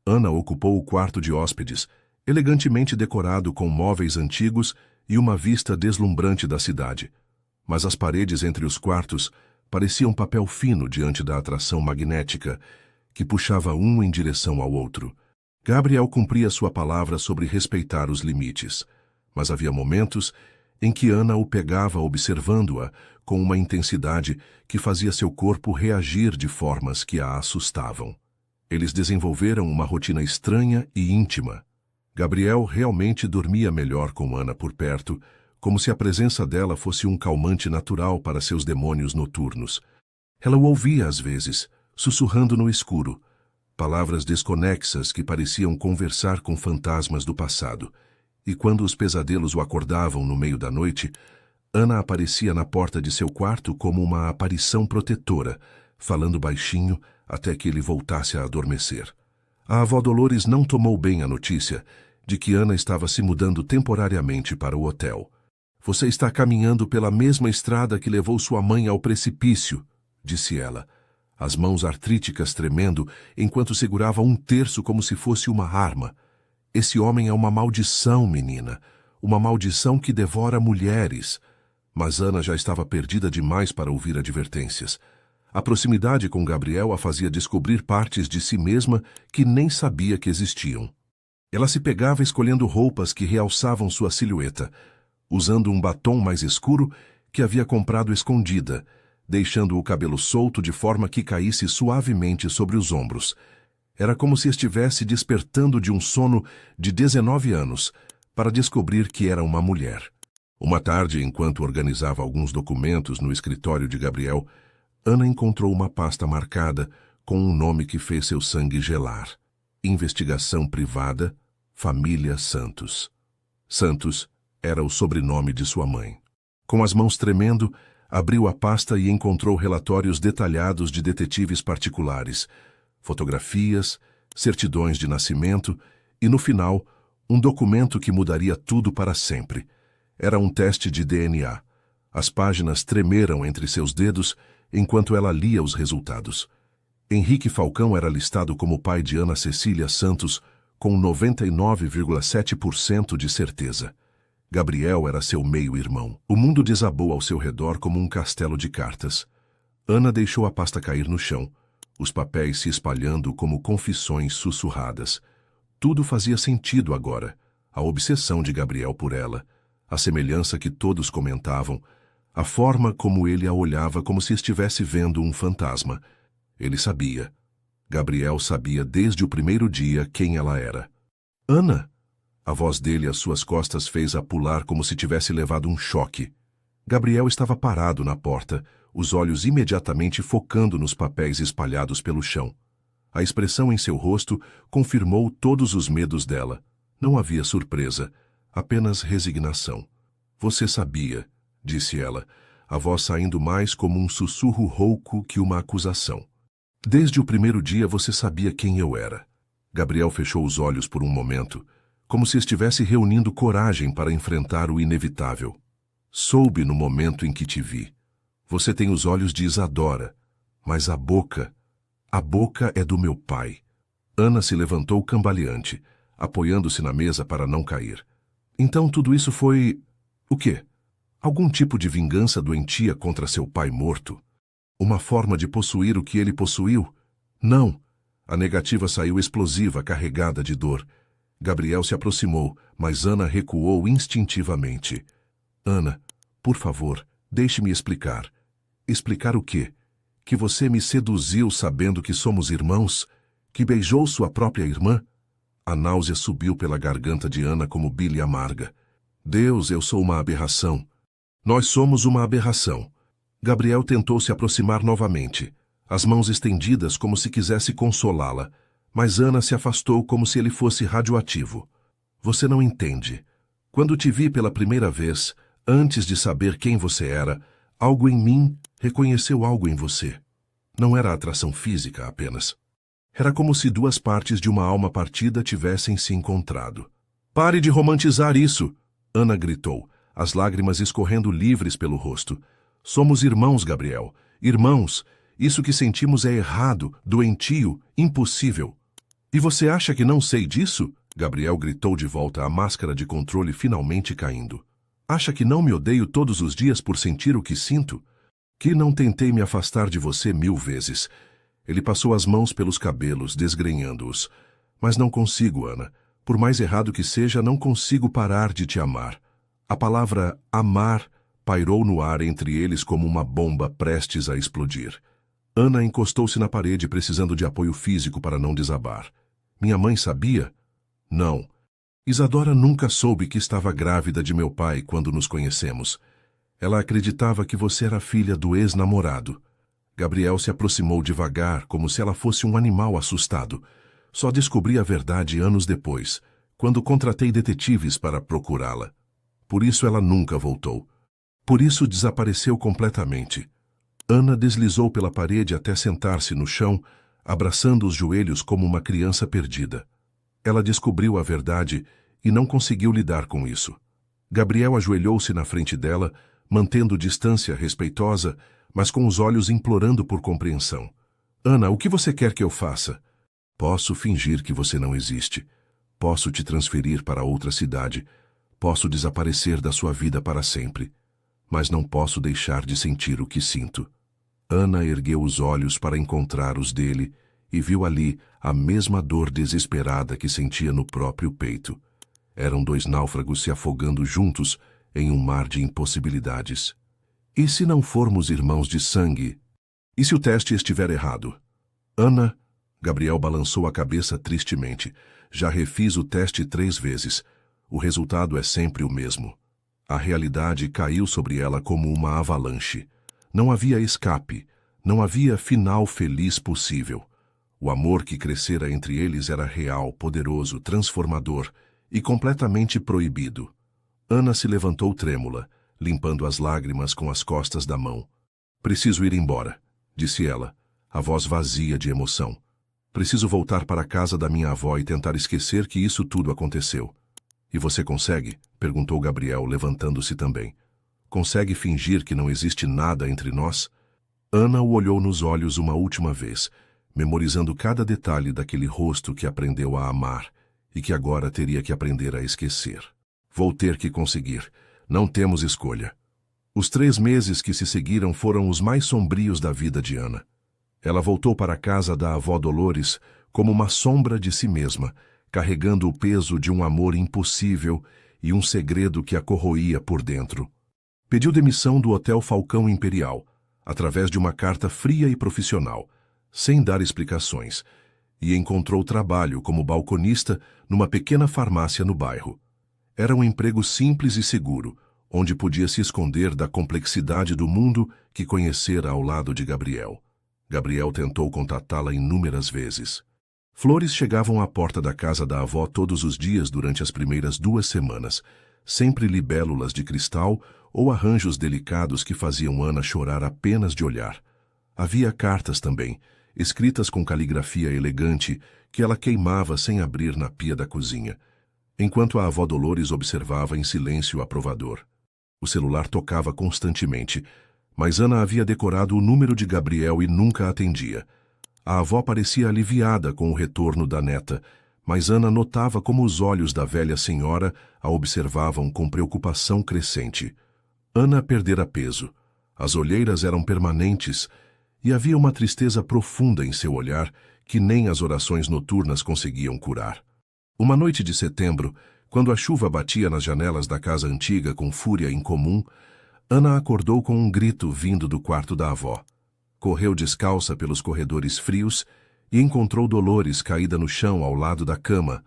Ana ocupou o quarto de hóspedes, elegantemente decorado com móveis antigos e uma vista deslumbrante da cidade. Mas as paredes entre os quartos pareciam papel fino diante da atração magnética que puxava um em direção ao outro. Gabriel cumpria sua palavra sobre respeitar os limites, mas havia momentos em que Ana o pegava observando-a com uma intensidade que fazia seu corpo reagir de formas que a assustavam. Eles desenvolveram uma rotina estranha e íntima. Gabriel realmente dormia melhor com Ana por perto, como se a presença dela fosse um calmante natural para seus demônios noturnos. Ela o ouvia às vezes, sussurrando no escuro, Palavras desconexas que pareciam conversar com fantasmas do passado. E quando os pesadelos o acordavam no meio da noite, Ana aparecia na porta de seu quarto como uma aparição protetora, falando baixinho até que ele voltasse a adormecer. A avó Dolores não tomou bem a notícia de que Ana estava se mudando temporariamente para o hotel. Você está caminhando pela mesma estrada que levou sua mãe ao precipício, disse ela, as mãos artríticas tremendo enquanto segurava um terço como se fosse uma arma. Esse homem é uma maldição, menina, uma maldição que devora mulheres. Mas Ana já estava perdida demais para ouvir advertências. A proximidade com Gabriel a fazia descobrir partes de si mesma que nem sabia que existiam. Ela se pegava escolhendo roupas que realçavam sua silhueta, usando um batom mais escuro que havia comprado escondida, deixando o cabelo solto de forma que caísse suavemente sobre os ombros. Era como se estivesse despertando de um sono de 19 anos para descobrir que era uma mulher. Uma tarde, enquanto organizava alguns documentos no escritório de Gabriel, Ana encontrou uma pasta marcada com um nome que fez seu sangue gelar. Investigação Privada, Família Santos. Santos era o sobrenome de sua mãe. Com as mãos tremendo, abriu a pasta e encontrou relatórios detalhados de detetives particulares, fotografias, certidões de nascimento e, no final, um documento que mudaria tudo para sempre. Era um teste de DNA. As páginas tremeram entre seus dedos enquanto ela lia os resultados. Henrique Falcão era listado como pai de Ana Cecília Santos com 99,7% de certeza. Gabriel era seu meio-irmão. O mundo desabou ao seu redor como um castelo de cartas. Ana deixou a pasta cair no chão, os papéis se espalhando como confissões sussurradas. Tudo fazia sentido agora. A obsessão de Gabriel por ela, a semelhança que todos comentavam, a forma como ele a olhava como se estivesse vendo um fantasma. Ele sabia. Gabriel sabia desde o primeiro dia quem ela era. Ana! A voz dele às suas costas fez-a pular como se tivesse levado um choque. Gabriel estava parado na porta, os olhos imediatamente focando nos papéis espalhados pelo chão. A expressão em seu rosto confirmou todos os medos dela. Não havia surpresa, apenas resignação. Você sabia, disse ela, a voz saindo mais como um sussurro rouco que uma acusação. Desde o primeiro dia você sabia quem eu era. Gabriel fechou os olhos por um momento, como se estivesse reunindo coragem para enfrentar o inevitável. Soube no momento em que te vi. Você tem os olhos de Isadora, mas a boca é do meu pai. Ana se levantou cambaleante, apoiando-se na mesa para não cair. Então tudo isso foi... o quê? Algum tipo de vingança doentia contra seu pai morto? Uma forma de possuir o que ele possuiu? Não. A negativa saiu explosiva, carregada de dor. Gabriel se aproximou, mas Ana recuou instintivamente. Ana, por favor, deixe-me explicar. Explicar o quê? Que você me seduziu sabendo que somos irmãos? Que beijou sua própria irmã? A náusea subiu pela garganta de Ana como bile amarga. Deus, eu sou uma aberração. Nós somos uma aberração. Gabriel tentou se aproximar novamente, as mãos estendidas como se quisesse consolá-la, mas Ana se afastou como se ele fosse radioativo. Você não entende. Quando te vi pela primeira vez, antes de saber quem você era, algo em mim reconheceu algo em você. Não era atração física apenas. Era como se duas partes de uma alma partida tivessem se encontrado. Pare de romantizar isso! Ana gritou, as lágrimas escorrendo livres pelo rosto. Somos irmãos, Gabriel. Irmãos. Isso que sentimos é errado, doentio, impossível. E você acha que não sei disso? Gabriel gritou de volta, a máscara de controle finalmente caindo. Acha que não me odeio todos os dias por sentir o que sinto? Que não tentei me afastar de você 1000 vezes. Ele passou as mãos pelos cabelos, desgrenhando-os. Mas não consigo, Ana. Por mais errado que seja, não consigo parar de te amar. A palavra amar pairou no ar entre eles como uma bomba prestes a explodir. Ana encostou-se na parede, precisando de apoio físico para não desabar. Minha mãe sabia? Não. Isadora nunca soube que estava grávida de meu pai quando nos conhecemos. Ela acreditava que você era filha do ex-namorado. Gabriel se aproximou devagar, como se ela fosse um animal assustado. Só descobri a verdade anos depois, quando contratei detetives para procurá-la. Por isso ela nunca voltou. Por isso desapareceu completamente. Ana deslizou pela parede até sentar-se no chão, abraçando os joelhos como uma criança perdida. Ela descobriu a verdade e não conseguiu lidar com isso. Gabriel ajoelhou-se na frente dela, mantendo distância respeitosa, mas com os olhos implorando por compreensão. Ana, o que você quer que eu faça? Posso fingir que você não existe. Posso te transferir para outra cidade. Posso desaparecer da sua vida para sempre. Mas não posso deixar de sentir o que sinto. Ana ergueu os olhos para encontrar os dele e viu ali a mesma dor desesperada que sentia no próprio peito. Eram dois náufragos se afogando juntos em um mar de impossibilidades. E se não formos irmãos de sangue? E se o teste estiver errado? Ana, Gabriel balançou a cabeça tristemente. Já refiz o teste 3 vezes. O resultado é sempre o mesmo. A realidade caiu sobre ela como uma avalanche. Não havia escape. Não havia final feliz possível. O amor que crescera entre eles era real, poderoso, transformador e completamente proibido. Ana se levantou trêmula, limpando as lágrimas com as costas da mão. Preciso ir embora, disse ela, a voz vazia de emoção. Preciso voltar para a casa da minha avó e tentar esquecer que isso tudo aconteceu. E você consegue? Perguntou Gabriel, levantando-se também. Consegue fingir que não existe nada entre nós? Ana o olhou nos olhos uma última vez, memorizando cada detalhe daquele rosto que aprendeu a amar e que agora teria que aprender a esquecer. Vou ter que conseguir. Não temos escolha. Os 3 meses que se seguiram foram os mais sombrios da vida de Ana. Ela voltou para a casa da avó Dolores como uma sombra de si mesma, carregando o peso de um amor impossível e um segredo que a corroía por dentro. Pediu demissão do Hotel Falcão Imperial, através de uma carta fria e profissional, sem dar explicações, e encontrou trabalho como balconista numa pequena farmácia no bairro. Era um emprego simples e seguro, onde podia se esconder da complexidade do mundo que conhecera ao lado de Gabriel. Gabriel tentou contatá-la inúmeras vezes. Flores chegavam à porta da casa da avó todos os dias durante as primeiras 2 semanas, sempre libélulas de cristal ou arranjos delicados que faziam Ana chorar apenas de olhar. Havia cartas também, escritas com caligrafia elegante, que ela queimava sem abrir na pia da cozinha, enquanto a avó Dolores observava em silêncio aprovador. O celular tocava constantemente, mas Ana havia decorado o número de Gabriel e nunca atendia. A avó parecia aliviada com o retorno da neta, mas Ana notava como os olhos da velha senhora a observavam com preocupação crescente. Ana perdera peso. As olheiras eram permanentes e havia uma tristeza profunda em seu olhar que nem as orações noturnas conseguiam curar. Uma noite de setembro, quando a chuva batia nas janelas da casa antiga com fúria incomum, Ana acordou com um grito vindo do quarto da avó. Correu descalça pelos corredores frios e encontrou Dolores caída no chão ao lado da cama,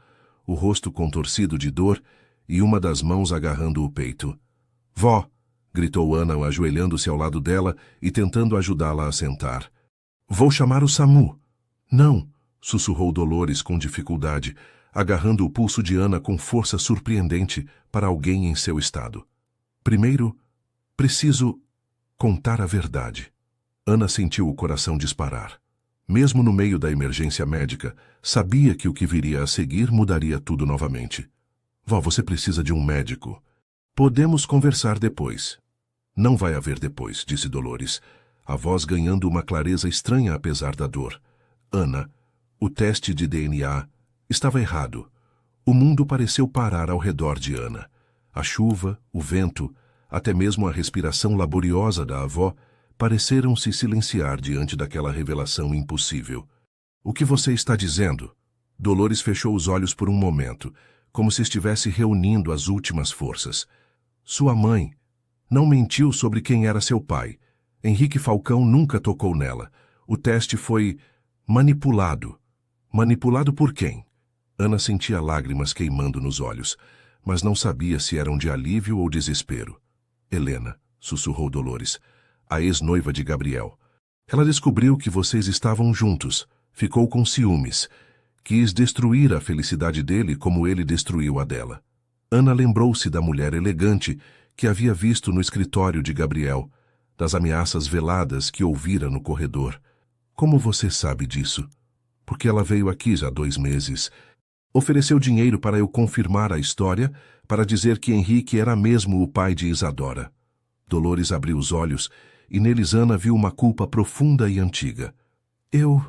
o rosto contorcido de dor e uma das mãos agarrando o peito. — Vó! — gritou Ana, ajoelhando-se ao lado dela e tentando ajudá-la a sentar. — Vou chamar o SAMU. — Não! — sussurrou Dolores com dificuldade, agarrando o pulso de Ana com força surpreendente para alguém em seu estado. — Primeiro, preciso contar a verdade. Ana sentiu o coração disparar. Mesmo no meio da emergência médica, sabia que o que viria a seguir mudaria tudo novamente. — Vó, você precisa de um médico. Podemos conversar depois. — Não vai haver depois, disse Dolores, a voz ganhando uma clareza estranha apesar da dor. Ana, o teste de DNA estava errado. O mundo pareceu parar ao redor de Ana. A chuva, o vento, até mesmo a respiração laboriosa da avó pareceram se silenciar diante daquela revelação impossível. — O que você está dizendo? Dolores fechou os olhos por um momento, como se estivesse reunindo as últimas forças. Sua mãe não mentiu sobre quem era seu pai. Henrique Falcão nunca tocou nela. O teste foi manipulado. Manipulado por quem? Ana sentia lágrimas queimando nos olhos, mas não sabia se eram de alívio ou desespero. Helena, sussurrou Dolores, a ex-noiva de Gabriel. Ela descobriu que vocês estavam juntos, ficou com ciúmes, quis destruir a felicidade dele como ele destruiu a dela. Ana lembrou-se da mulher elegante que havia visto no escritório de Gabriel, das ameaças veladas que ouvira no corredor. Como você sabe disso? Porque ela veio aqui já há 2 meses. Ofereceu dinheiro para eu confirmar a história, para dizer que Henrique era mesmo o pai de Isadora. Dolores abriu os olhos e neles Ana viu uma culpa profunda e antiga. Eu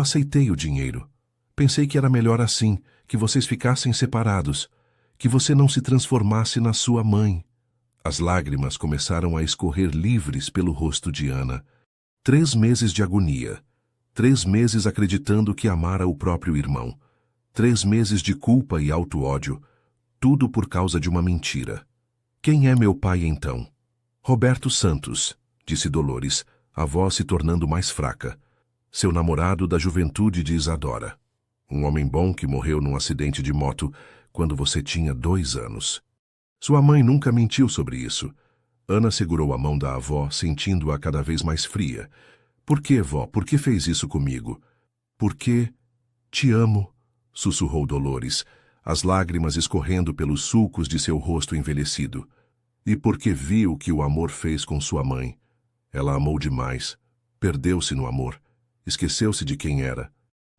aceitei o dinheiro. Pensei que era melhor assim, que vocês ficassem separados, que você não se transformasse na sua mãe. As lágrimas começaram a escorrer livres pelo rosto de Ana. 3 meses de agonia. 3 meses acreditando que amara o próprio irmão. 3 meses de culpa e auto-ódio. Tudo por causa de uma mentira. Quem é meu pai então? Roberto Santos, disse Dolores, a voz se tornando mais fraca. Seu namorado da juventude de Isadora. Um homem bom que morreu num acidente de moto quando você tinha 2 anos. Sua mãe nunca mentiu sobre isso. Ana segurou a mão da avó, sentindo-a cada vez mais fria. Por que, vó? Por que fez isso comigo? Porque te amo, sussurrou Dolores, as lágrimas escorrendo pelos sulcos de seu rosto envelhecido. E porque viu o que o amor fez com sua mãe. Ela amou demais. Perdeu-se no amor. Esqueceu-se de quem era.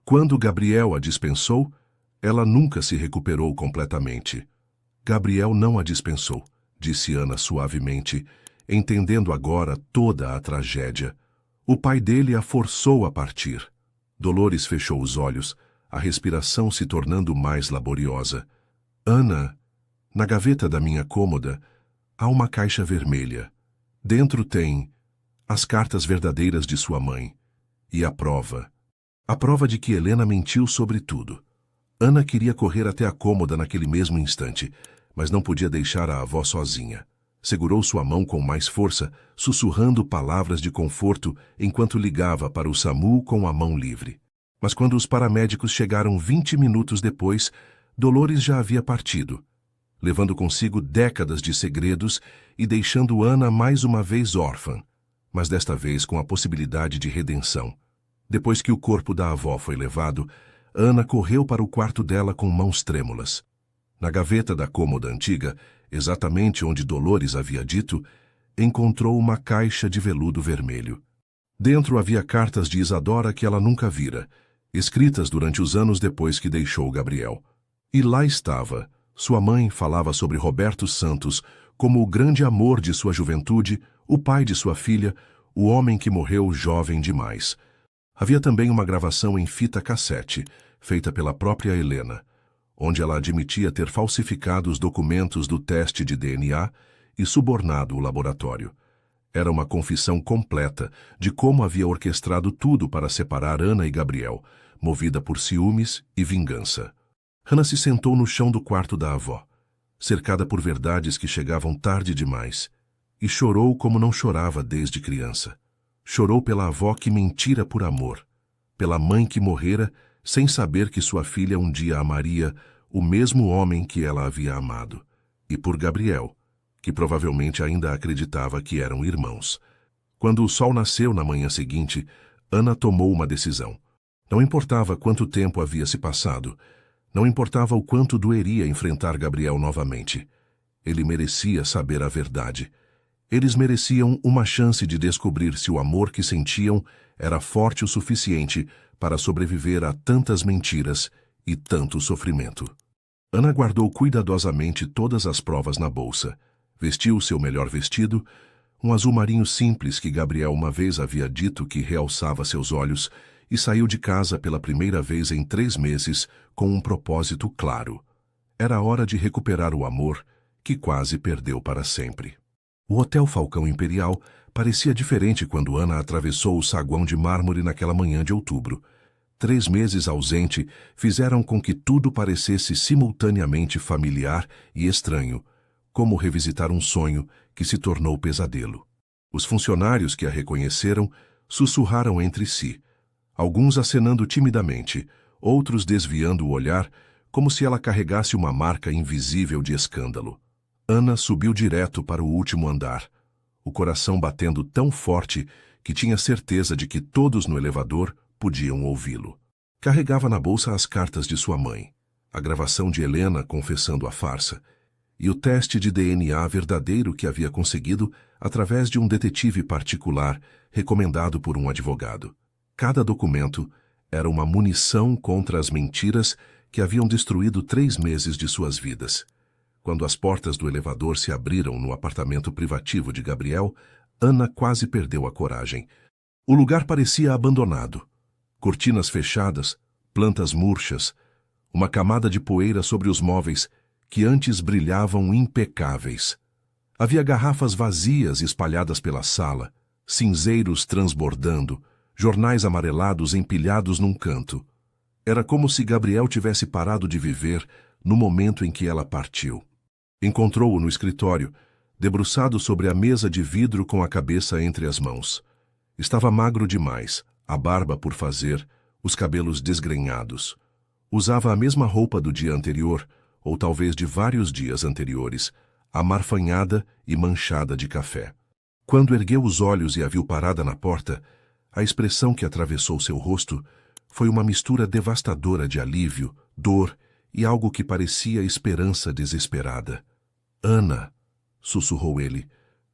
Quando Gabriel a dispensou, ela nunca se recuperou completamente. Gabriel não a dispensou, disse Ana suavemente, entendendo agora toda a tragédia. O pai dele a forçou a partir. Dolores fechou os olhos, a respiração se tornando mais laboriosa. Ana, na gaveta da minha cômoda, há uma caixa vermelha. Dentro tem as cartas verdadeiras de sua mãe. E a prova. A prova de que Helena mentiu sobre tudo. Ana queria correr até a cômoda naquele mesmo instante, mas não podia deixar a avó sozinha. Segurou sua mão com mais força, sussurrando palavras de conforto enquanto ligava para o SAMU com a mão livre. Mas quando os paramédicos chegaram 20 minutos depois, Dolores já havia partido, levando consigo décadas de segredos e deixando Ana mais uma vez órfã, mas desta vez com a possibilidade de redenção. Depois que o corpo da avó foi levado, Ana correu para o quarto dela com mãos trêmulas. Na gaveta da cômoda antiga, exatamente onde Dolores havia dito, encontrou uma caixa de veludo vermelho. Dentro havia cartas de Isadora que ela nunca vira, escritas durante os anos depois que deixou Gabriel. E lá estava. Sua mãe falava sobre Roberto Santos como o grande amor de sua juventude, o pai de sua filha, o homem que morreu jovem demais. Havia também uma gravação em fita cassete, feita pela própria Helena, onde ela admitia ter falsificado os documentos do teste de DNA e subornado o laboratório. Era uma confissão completa de como havia orquestrado tudo para separar Ana e Gabriel, movida por ciúmes e vingança. Ana se sentou no chão do quarto da avó, cercada por verdades que chegavam tarde demais, e chorou como não chorava desde criança. Chorou pela avó que mentira por amor, pela mãe que morrera sem saber que sua filha um dia amaria o mesmo homem que ela havia amado, e por Gabriel, que provavelmente ainda acreditava que eram irmãos. Quando o sol nasceu na manhã seguinte, Ana tomou uma decisão. Não importava quanto tempo havia se passado, não importava o quanto doeria enfrentar Gabriel novamente. Ele merecia saber a verdade. Eles mereciam uma chance de descobrir se o amor que sentiam era forte o suficiente para sobreviver a tantas mentiras e tanto sofrimento. Ana guardou cuidadosamente todas as provas na bolsa, vestiu seu melhor vestido, um azul marinho simples que Gabriel uma vez havia dito que realçava seus olhos, e saiu de casa pela primeira vez em 3 meses com um propósito claro. Era hora de recuperar o amor que quase perdeu para sempre. O Hotel Falcão Imperial parecia diferente quando Ana atravessou o saguão de mármore naquela manhã de outubro. 3 meses ausente fizeram com que tudo parecesse simultaneamente familiar e estranho, como revisitar um sonho que se tornou pesadelo. Os funcionários que a reconheceram sussurraram entre si, alguns acenando timidamente, outros desviando o olhar como se ela carregasse uma marca invisível de escândalo. Ana subiu direto para o último andar, o coração batendo tão forte que tinha certeza de que todos no elevador podiam ouvi-lo. Carregava na bolsa as cartas de sua mãe, a gravação de Helena confessando a farsa, e o teste de DNA verdadeiro que havia conseguido através de um detetive particular recomendado por um advogado. Cada documento era uma munição contra as mentiras que haviam destruído 3 meses de suas vidas. Quando as portas do elevador se abriram no apartamento privativo de Gabriel, Ana quase perdeu a coragem. O lugar parecia abandonado. Cortinas fechadas, plantas murchas, uma camada de poeira sobre os móveis que antes brilhavam impecáveis. Havia garrafas vazias espalhadas pela sala, cinzeiros transbordando, jornais amarelados empilhados num canto. Era como se Gabriel tivesse parado de viver no momento em que ela partiu. Encontrou-o no escritório, debruçado sobre a mesa de vidro com a cabeça entre as mãos. Estava magro demais, a barba por fazer, os cabelos desgrenhados. Usava a mesma roupa do dia anterior, ou talvez de vários dias anteriores, amarfanhada e manchada de café. Quando ergueu os olhos e a viu parada na porta, a expressão que atravessou seu rosto foi uma mistura devastadora de alívio, dor e algo que parecia esperança desesperada. Ana, sussurrou ele,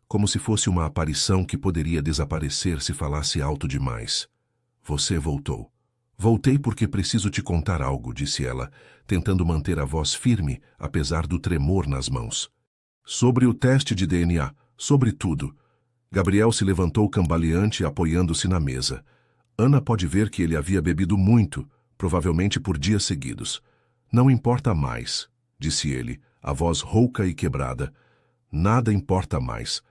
como se fosse uma aparição que poderia desaparecer se falasse alto demais. Você voltou. Voltei porque preciso te contar algo, disse ela, tentando manter a voz firme, apesar do tremor nas mãos. Sobre o teste de DNA, sobre tudo. Gabriel se levantou cambaleante, apoiando-se na mesa. Ana pode ver que ele havia bebido muito, provavelmente por dias seguidos. Não importa mais, disse ele, a voz rouca e quebrada. Nada importa mais.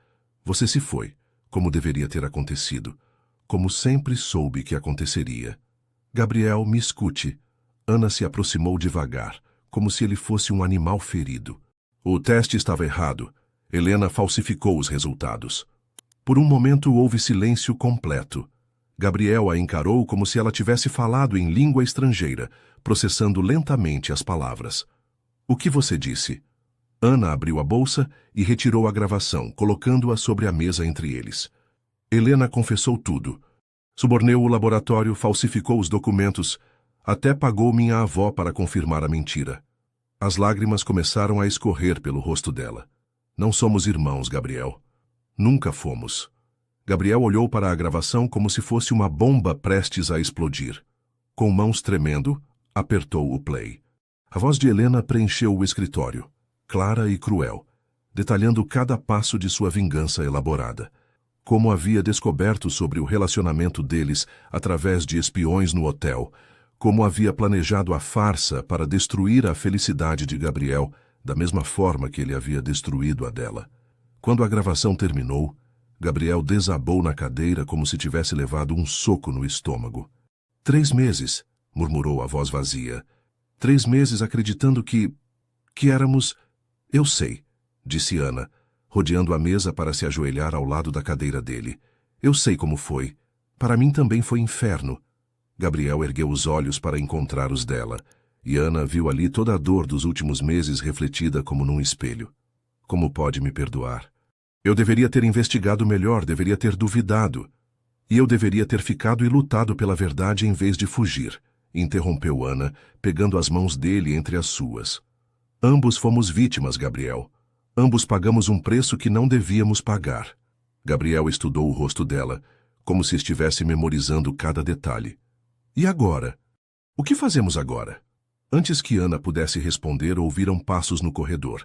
Você se foi, como deveria ter acontecido, como sempre soube que aconteceria. Gabriel, me escute. Ana se aproximou devagar, como se ele fosse um animal ferido. O teste estava errado. Helena falsificou os resultados. Por um momento houve silêncio completo. Gabriel a encarou como se ela tivesse falado em língua estrangeira, processando lentamente as palavras. O que você disse? Ana abriu a bolsa e retirou a gravação, colocando-a sobre a mesa entre eles. Helena confessou tudo. Subornou o laboratório, falsificou os documentos, até pagou minha avó para confirmar a mentira. As lágrimas começaram a escorrer pelo rosto dela. Não somos irmãos, Gabriel. Nunca fomos. Gabriel olhou para a gravação como se fosse uma bomba prestes a explodir. Com mãos tremendo, apertou o play. A voz de Helena preencheu o escritório, clara e cruel, detalhando cada passo de sua vingança elaborada. Como havia descoberto sobre o relacionamento deles através de espiões no hotel, como havia planejado a farsa para destruir a felicidade de Gabriel, da mesma forma que ele havia destruído a dela. Quando a gravação terminou, Gabriel desabou na cadeira como se tivesse levado um soco no estômago. 3 meses, murmurou a voz vazia. 3 meses acreditando que éramos... Eu sei, disse Ana, rodeando a mesa para se ajoelhar ao lado da cadeira dele. Eu sei como foi. Para mim também foi inferno. Gabriel ergueu os olhos para encontrar os dela, e Ana viu ali toda a dor dos últimos meses refletida como num espelho. Como pode me perdoar? Eu deveria ter investigado melhor, deveria ter duvidado. E eu deveria ter ficado e lutado pela verdade em vez de fugir, interrompeu Ana, pegando as mãos dele entre as suas. Ambos fomos vítimas, Gabriel. Ambos pagamos um preço que não devíamos pagar. Gabriel estudou o rosto dela, como se estivesse memorizando cada detalhe. E agora? O que fazemos agora? Antes que Ana pudesse responder, ouviram passos no corredor.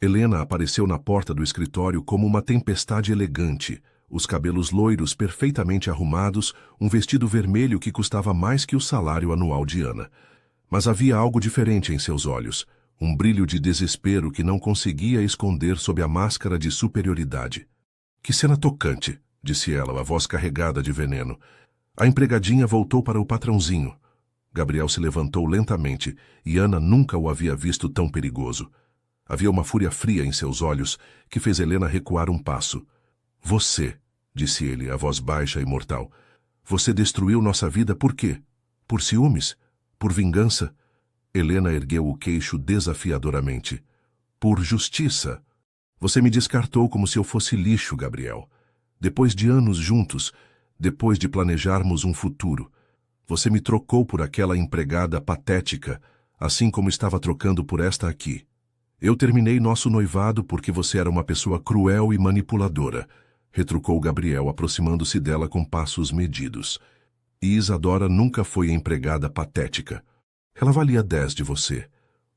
Helena apareceu na porta do escritório como uma tempestade elegante, os cabelos loiros perfeitamente arrumados, um vestido vermelho que custava mais que o salário anual de Ana. Mas havia algo diferente em seus olhos, um brilho de desespero que não conseguia esconder sob a máscara de superioridade. Que cena tocante, disse ela, a voz carregada de veneno. A empregadinha voltou para o patrãozinho. Gabriel se levantou lentamente, e Ana nunca o havia visto tão perigoso. Havia uma fúria fria em seus olhos que fez Helena recuar um passo. Você, disse ele, a voz baixa e mortal, você destruiu nossa vida por quê? Por ciúmes? Por vingança? Helena ergueu o queixo desafiadoramente. Por justiça. Você me descartou como se eu fosse lixo, Gabriel. Depois de anos juntos, depois de planejarmos um futuro, você me trocou por aquela empregada patética, assim como estava trocando por esta aqui. Eu terminei nosso noivado porque você era uma pessoa cruel e manipuladora, retrucou Gabriel, aproximando-se dela com passos medidos. E Isadora nunca foi empregada patética. Ela valia 10 de você.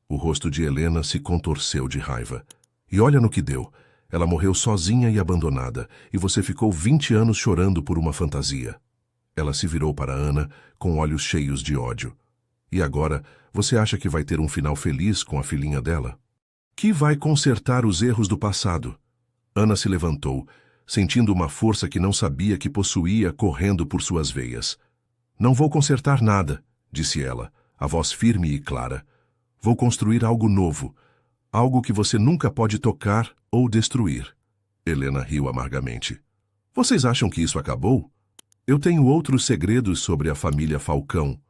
O rosto de Helena se contorceu de raiva. E olha no que deu. Ela morreu sozinha e abandonada, e você ficou 20 anos chorando por uma fantasia. Ela se virou para Ana, com olhos cheios de ódio. E agora, você acha que vai ter um final feliz com a filhinha dela? Que vai consertar os erros do passado? Ana se levantou, sentindo uma força que não sabia que possuía correndo por suas veias. Não vou consertar nada, disse ela, a voz firme e clara. Vou construir algo novo, algo que você nunca pode tocar ou destruir. Helena riu amargamente. Vocês acham que isso acabou? Eu tenho outros segredos sobre a família Falcão,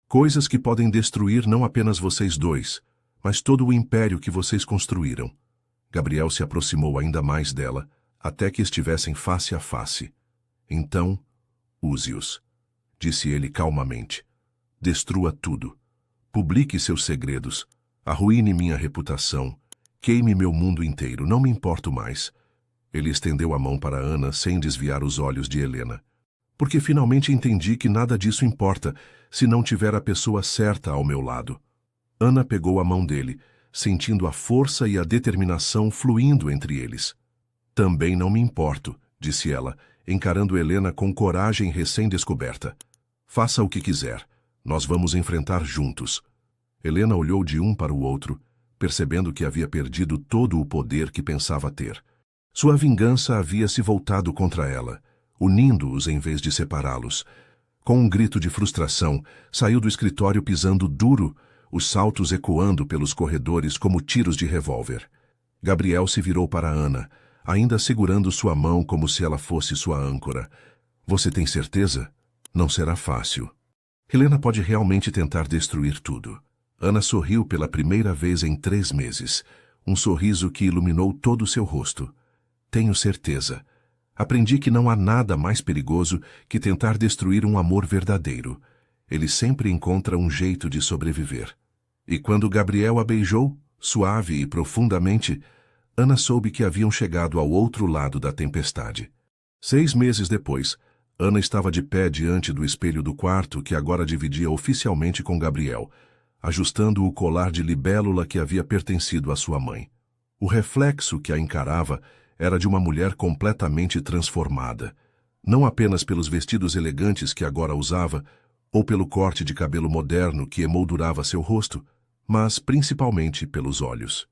coisas que podem destruir não apenas vocês dois, mas todo o império que vocês construíram. Gabriel se aproximou ainda mais dela, até que estivessem face a face. Então, use-os, disse ele calmamente. Destrua tudo. Publique seus segredos. Arruine minha reputação. Queime meu mundo inteiro. Não me importo mais. Ele estendeu a mão para Ana sem desviar os olhos de Helena. Porque finalmente entendi que nada disso importa se não tiver a pessoa certa ao meu lado. Ana pegou a mão dele, sentindo a força e a determinação fluindo entre eles. Também não me importo, disse ela, encarando Helena com coragem recém-descoberta. Faça o que quiser. Nós vamos enfrentar juntos. Helena olhou de um para o outro, percebendo que havia perdido todo o poder que pensava ter. Sua vingança havia se voltado contra ela, unindo-os em vez de separá-los. Com um grito de frustração, saiu do escritório pisando duro, os saltos ecoando pelos corredores como tiros de revólver. Gabriel se virou para Ana, ainda segurando sua mão como se ela fosse sua âncora. Você tem certeza? Não será fácil. Helena pode realmente tentar destruir tudo. Ana sorriu pela primeira vez em 3 meses, um sorriso que iluminou todo o seu rosto. Tenho certeza. Aprendi que não há nada mais perigoso que tentar destruir um amor verdadeiro. Ele sempre encontra um jeito de sobreviver. E quando Gabriel a beijou, suave e profundamente, Ana soube que haviam chegado ao outro lado da tempestade. 6 meses depois, Ana estava de pé diante do espelho do quarto que agora dividia oficialmente com Gabriel, ajustando o colar de libélula que havia pertencido à sua mãe. O reflexo que a encarava era de uma mulher completamente transformada, não apenas pelos vestidos elegantes que agora usava, ou pelo corte de cabelo moderno que emoldurava seu rosto, mas principalmente pelos olhos.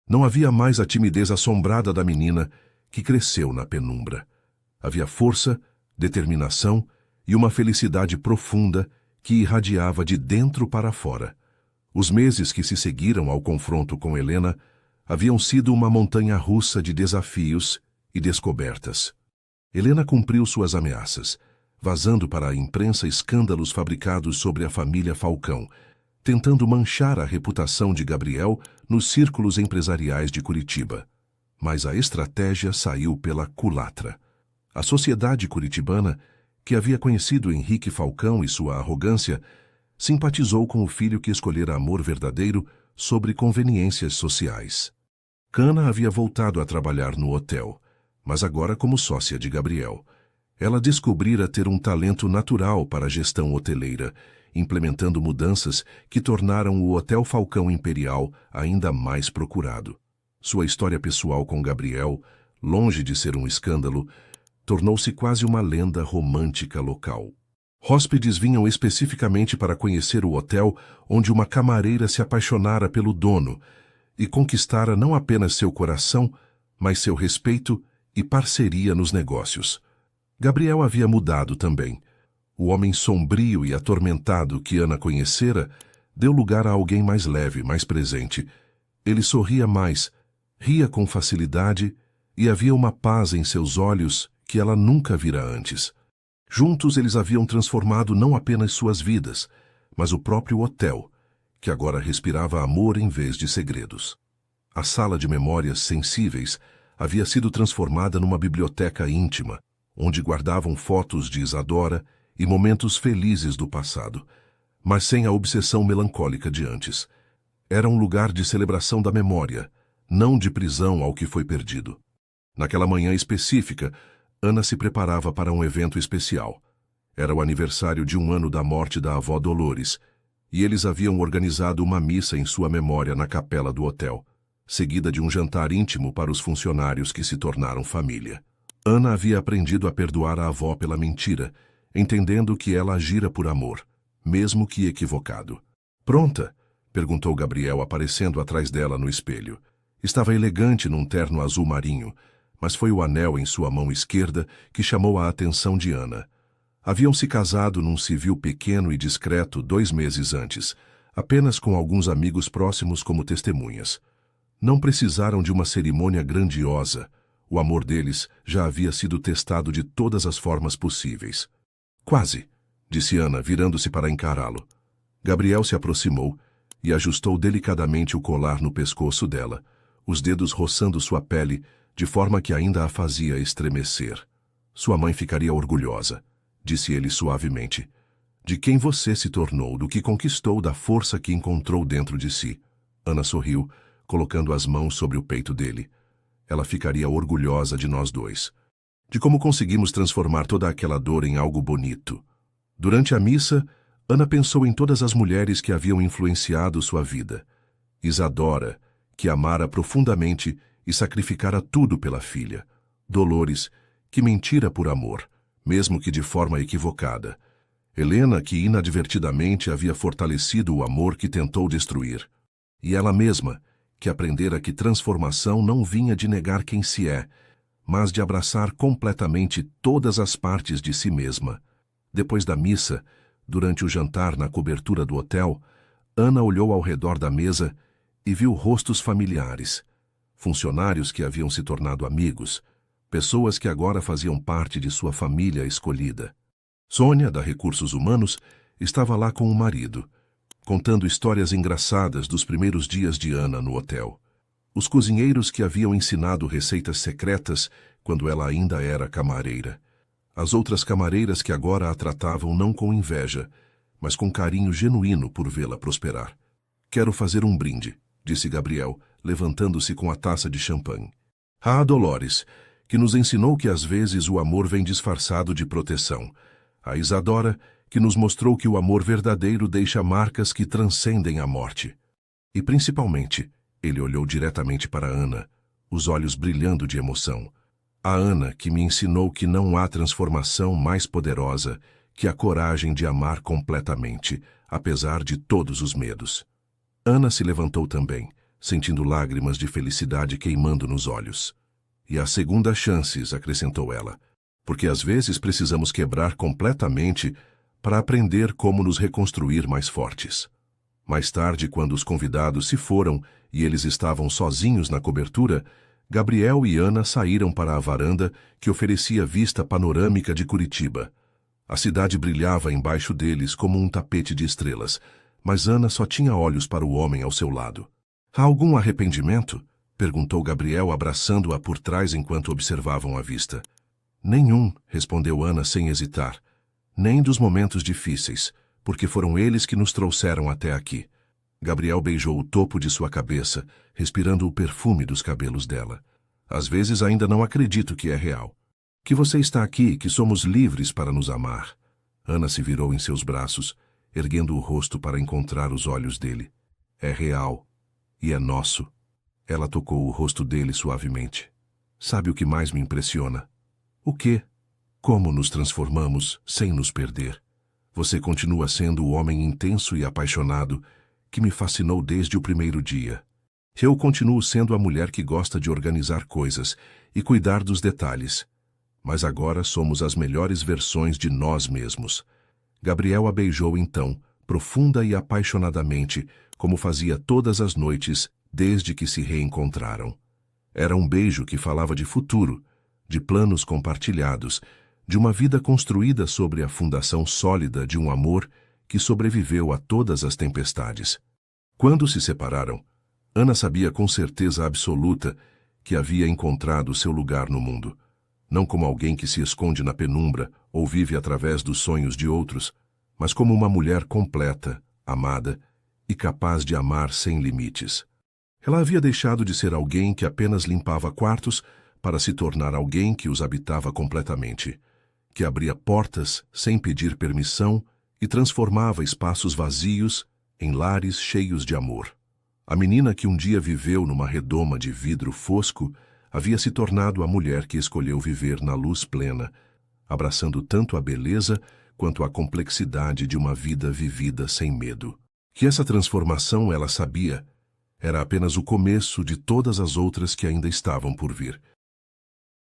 Não havia mais a timidez assombrada da menina que cresceu na penumbra. Havia força, determinação e uma felicidade profunda que irradiava de dentro para fora. Os meses que se seguiram ao confronto com Helena haviam sido uma montanha-russa de desafios e descobertas. Helena cumpriu suas ameaças, vazando para a imprensa escândalos fabricados sobre a família Falcão, tentando manchar a reputação de Gabriel nos círculos empresariais de Curitiba. Mas a estratégia saiu pela culatra. A sociedade curitibana, que havia conhecido Henrique Falcão e sua arrogância, simpatizou com o filho que escolhera amor verdadeiro sobre conveniências sociais. Cana havia voltado a trabalhar no hotel, mas agora como sócia de Gabriel. Ela descobrira ter um talento natural para a gestão hoteleira, implementando mudanças que tornaram o Hotel Falcão Imperial ainda mais procurado. Sua história pessoal com Gabriel, longe de ser um escândalo, tornou-se quase uma lenda romântica local. Hóspedes vinham especificamente para conhecer o hotel onde uma camareira se apaixonara pelo dono e conquistara não apenas seu coração, mas seu respeito e parceria nos negócios. Gabriel havia mudado também. O homem sombrio e atormentado que Ana conhecera deu lugar a alguém mais leve, mais presente. Ele sorria mais, ria com facilidade e havia uma paz em seus olhos que ela nunca vira antes. Juntos eles haviam transformado não apenas suas vidas, mas o próprio hotel, que agora respirava amor em vez de segredos. A sala de memórias sensíveis havia sido transformada numa biblioteca íntima, onde guardavam fotos de Isadora e momentos felizes do passado, mas sem a obsessão melancólica de antes. Era um lugar de celebração da memória, não de prisão ao que foi perdido. Naquela manhã específica, Ana se preparava para um evento especial. Era o aniversário de 1 ano da morte da avó Dolores, e eles haviam organizado uma missa em sua memória na capela do hotel, seguida de um jantar íntimo para os funcionários que se tornaram família. Ana havia aprendido a perdoar a avó pela mentira, entendendo que ela agira por amor, mesmo que equivocado. "Pronta?" perguntou Gabriel, aparecendo atrás dela no espelho. Estava elegante num terno azul marinho, mas foi o anel em sua mão esquerda que chamou a atenção de Ana. Haviam se casado num civil pequeno e discreto 2 meses antes, apenas com alguns amigos próximos como testemunhas. Não precisaram de uma cerimônia grandiosa. O amor deles já havia sido testado de todas as formas possíveis. "Quase", disse Ana, virando-se para encará-lo. Gabriel se aproximou e ajustou delicadamente o colar no pescoço dela, os dedos roçando sua pele, de forma que ainda a fazia estremecer. "Sua mãe ficaria orgulhosa", disse ele suavemente. "De quem você se tornou, do que conquistou, da força que encontrou dentro de si." Ana sorriu, colocando as mãos sobre o peito dele. "Ela ficaria orgulhosa de nós dois. De como conseguimos transformar toda aquela dor em algo bonito." Durante a missa, Ana pensou em todas as mulheres que haviam influenciado sua vida. Isadora, que amara profundamente e sacrificara tudo pela filha. Dolores, que mentira por amor, mesmo que de forma equivocada. Helena, que inadvertidamente havia fortalecido o amor que tentou destruir. E ela mesma, que aprendera que transformação não vinha de negar quem se é, mas de abraçar completamente todas as partes de si mesma. Depois da missa, durante o jantar na cobertura do hotel, Ana olhou ao redor da mesa e viu rostos familiares. Funcionários que haviam se tornado amigos, pessoas que agora faziam parte de sua família escolhida. Sônia, da Recursos Humanos, estava lá com o marido, contando histórias engraçadas dos primeiros dias de Ana no hotel. Os cozinheiros que haviam ensinado receitas secretas quando ela ainda era camareira. As outras camareiras que agora a tratavam não com inveja, mas com carinho genuíno por vê-la prosperar. "Quero fazer um brinde", disse Gabriel, levantando-se com a taça de champanhe. "A Dolores, que nos ensinou que às vezes o amor vem disfarçado de proteção. A Isadora, que nos mostrou que o amor verdadeiro deixa marcas que transcendem a morte. E principalmente", ele olhou diretamente para Ana, os olhos brilhando de emoção, "a Ana que me ensinou que não há transformação mais poderosa que a coragem de amar completamente, apesar de todos os medos." Ana se levantou também, sentindo lágrimas de felicidade queimando nos olhos. "E há segundas chances", acrescentou ela, "porque às vezes precisamos quebrar completamente para aprender como nos reconstruir mais fortes." Mais tarde, quando os convidados se foram e eles estavam sozinhos na cobertura, Gabriel e Ana saíram para a varanda que oferecia vista panorâmica de Curitiba. A cidade brilhava embaixo deles como um tapete de estrelas, mas Ana só tinha olhos para o homem ao seu lado. "Há algum arrependimento?" perguntou Gabriel, abraçando-a por trás enquanto observavam a vista. "Nenhum", respondeu Ana sem hesitar. "Nem dos momentos difíceis, porque foram eles que nos trouxeram até aqui." Gabriel beijou o topo de sua cabeça, respirando o perfume dos cabelos dela. "Às vezes ainda não acredito que é real. Que você está aqui, que somos livres para nos amar." Ana se virou em seus braços, erguendo o rosto para encontrar os olhos dele. "É real. E é nosso." Ela tocou o rosto dele suavemente. "Sabe o que mais me impressiona?" "O quê?" "Como nos transformamos sem nos perder. Você continua sendo o homem intenso e apaixonado que me fascinou desde o primeiro dia. Eu continuo sendo a mulher que gosta de organizar coisas e cuidar dos detalhes. Mas agora somos as melhores versões de nós mesmos." Gabriel a beijou então, profunda e apaixonadamente, como fazia todas as noites desde que se reencontraram. Era um beijo que falava de futuro, de planos compartilhados, de uma vida construída sobre a fundação sólida de um amor que sobreviveu a todas as tempestades. Quando se separaram, Ana sabia com certeza absoluta que havia encontrado seu lugar no mundo. não como alguém que se esconde na penumbra ou vive através dos sonhos de outros, mas como uma mulher completa, amada e capaz de amar sem limites. Ela havia deixado de ser alguém que apenas limpava quartos para se tornar alguém que os habitava completamente, que abria portas sem pedir permissão e transformava espaços vazios em lares cheios de amor. A menina que um dia viveu numa redoma de vidro fosco havia se tornado a mulher que escolheu viver na luz plena, abraçando tanto a beleza quanto a complexidade de uma vida vivida sem medo. Que essa transformação, ela sabia, era apenas o começo de todas as outras que ainda estavam por vir.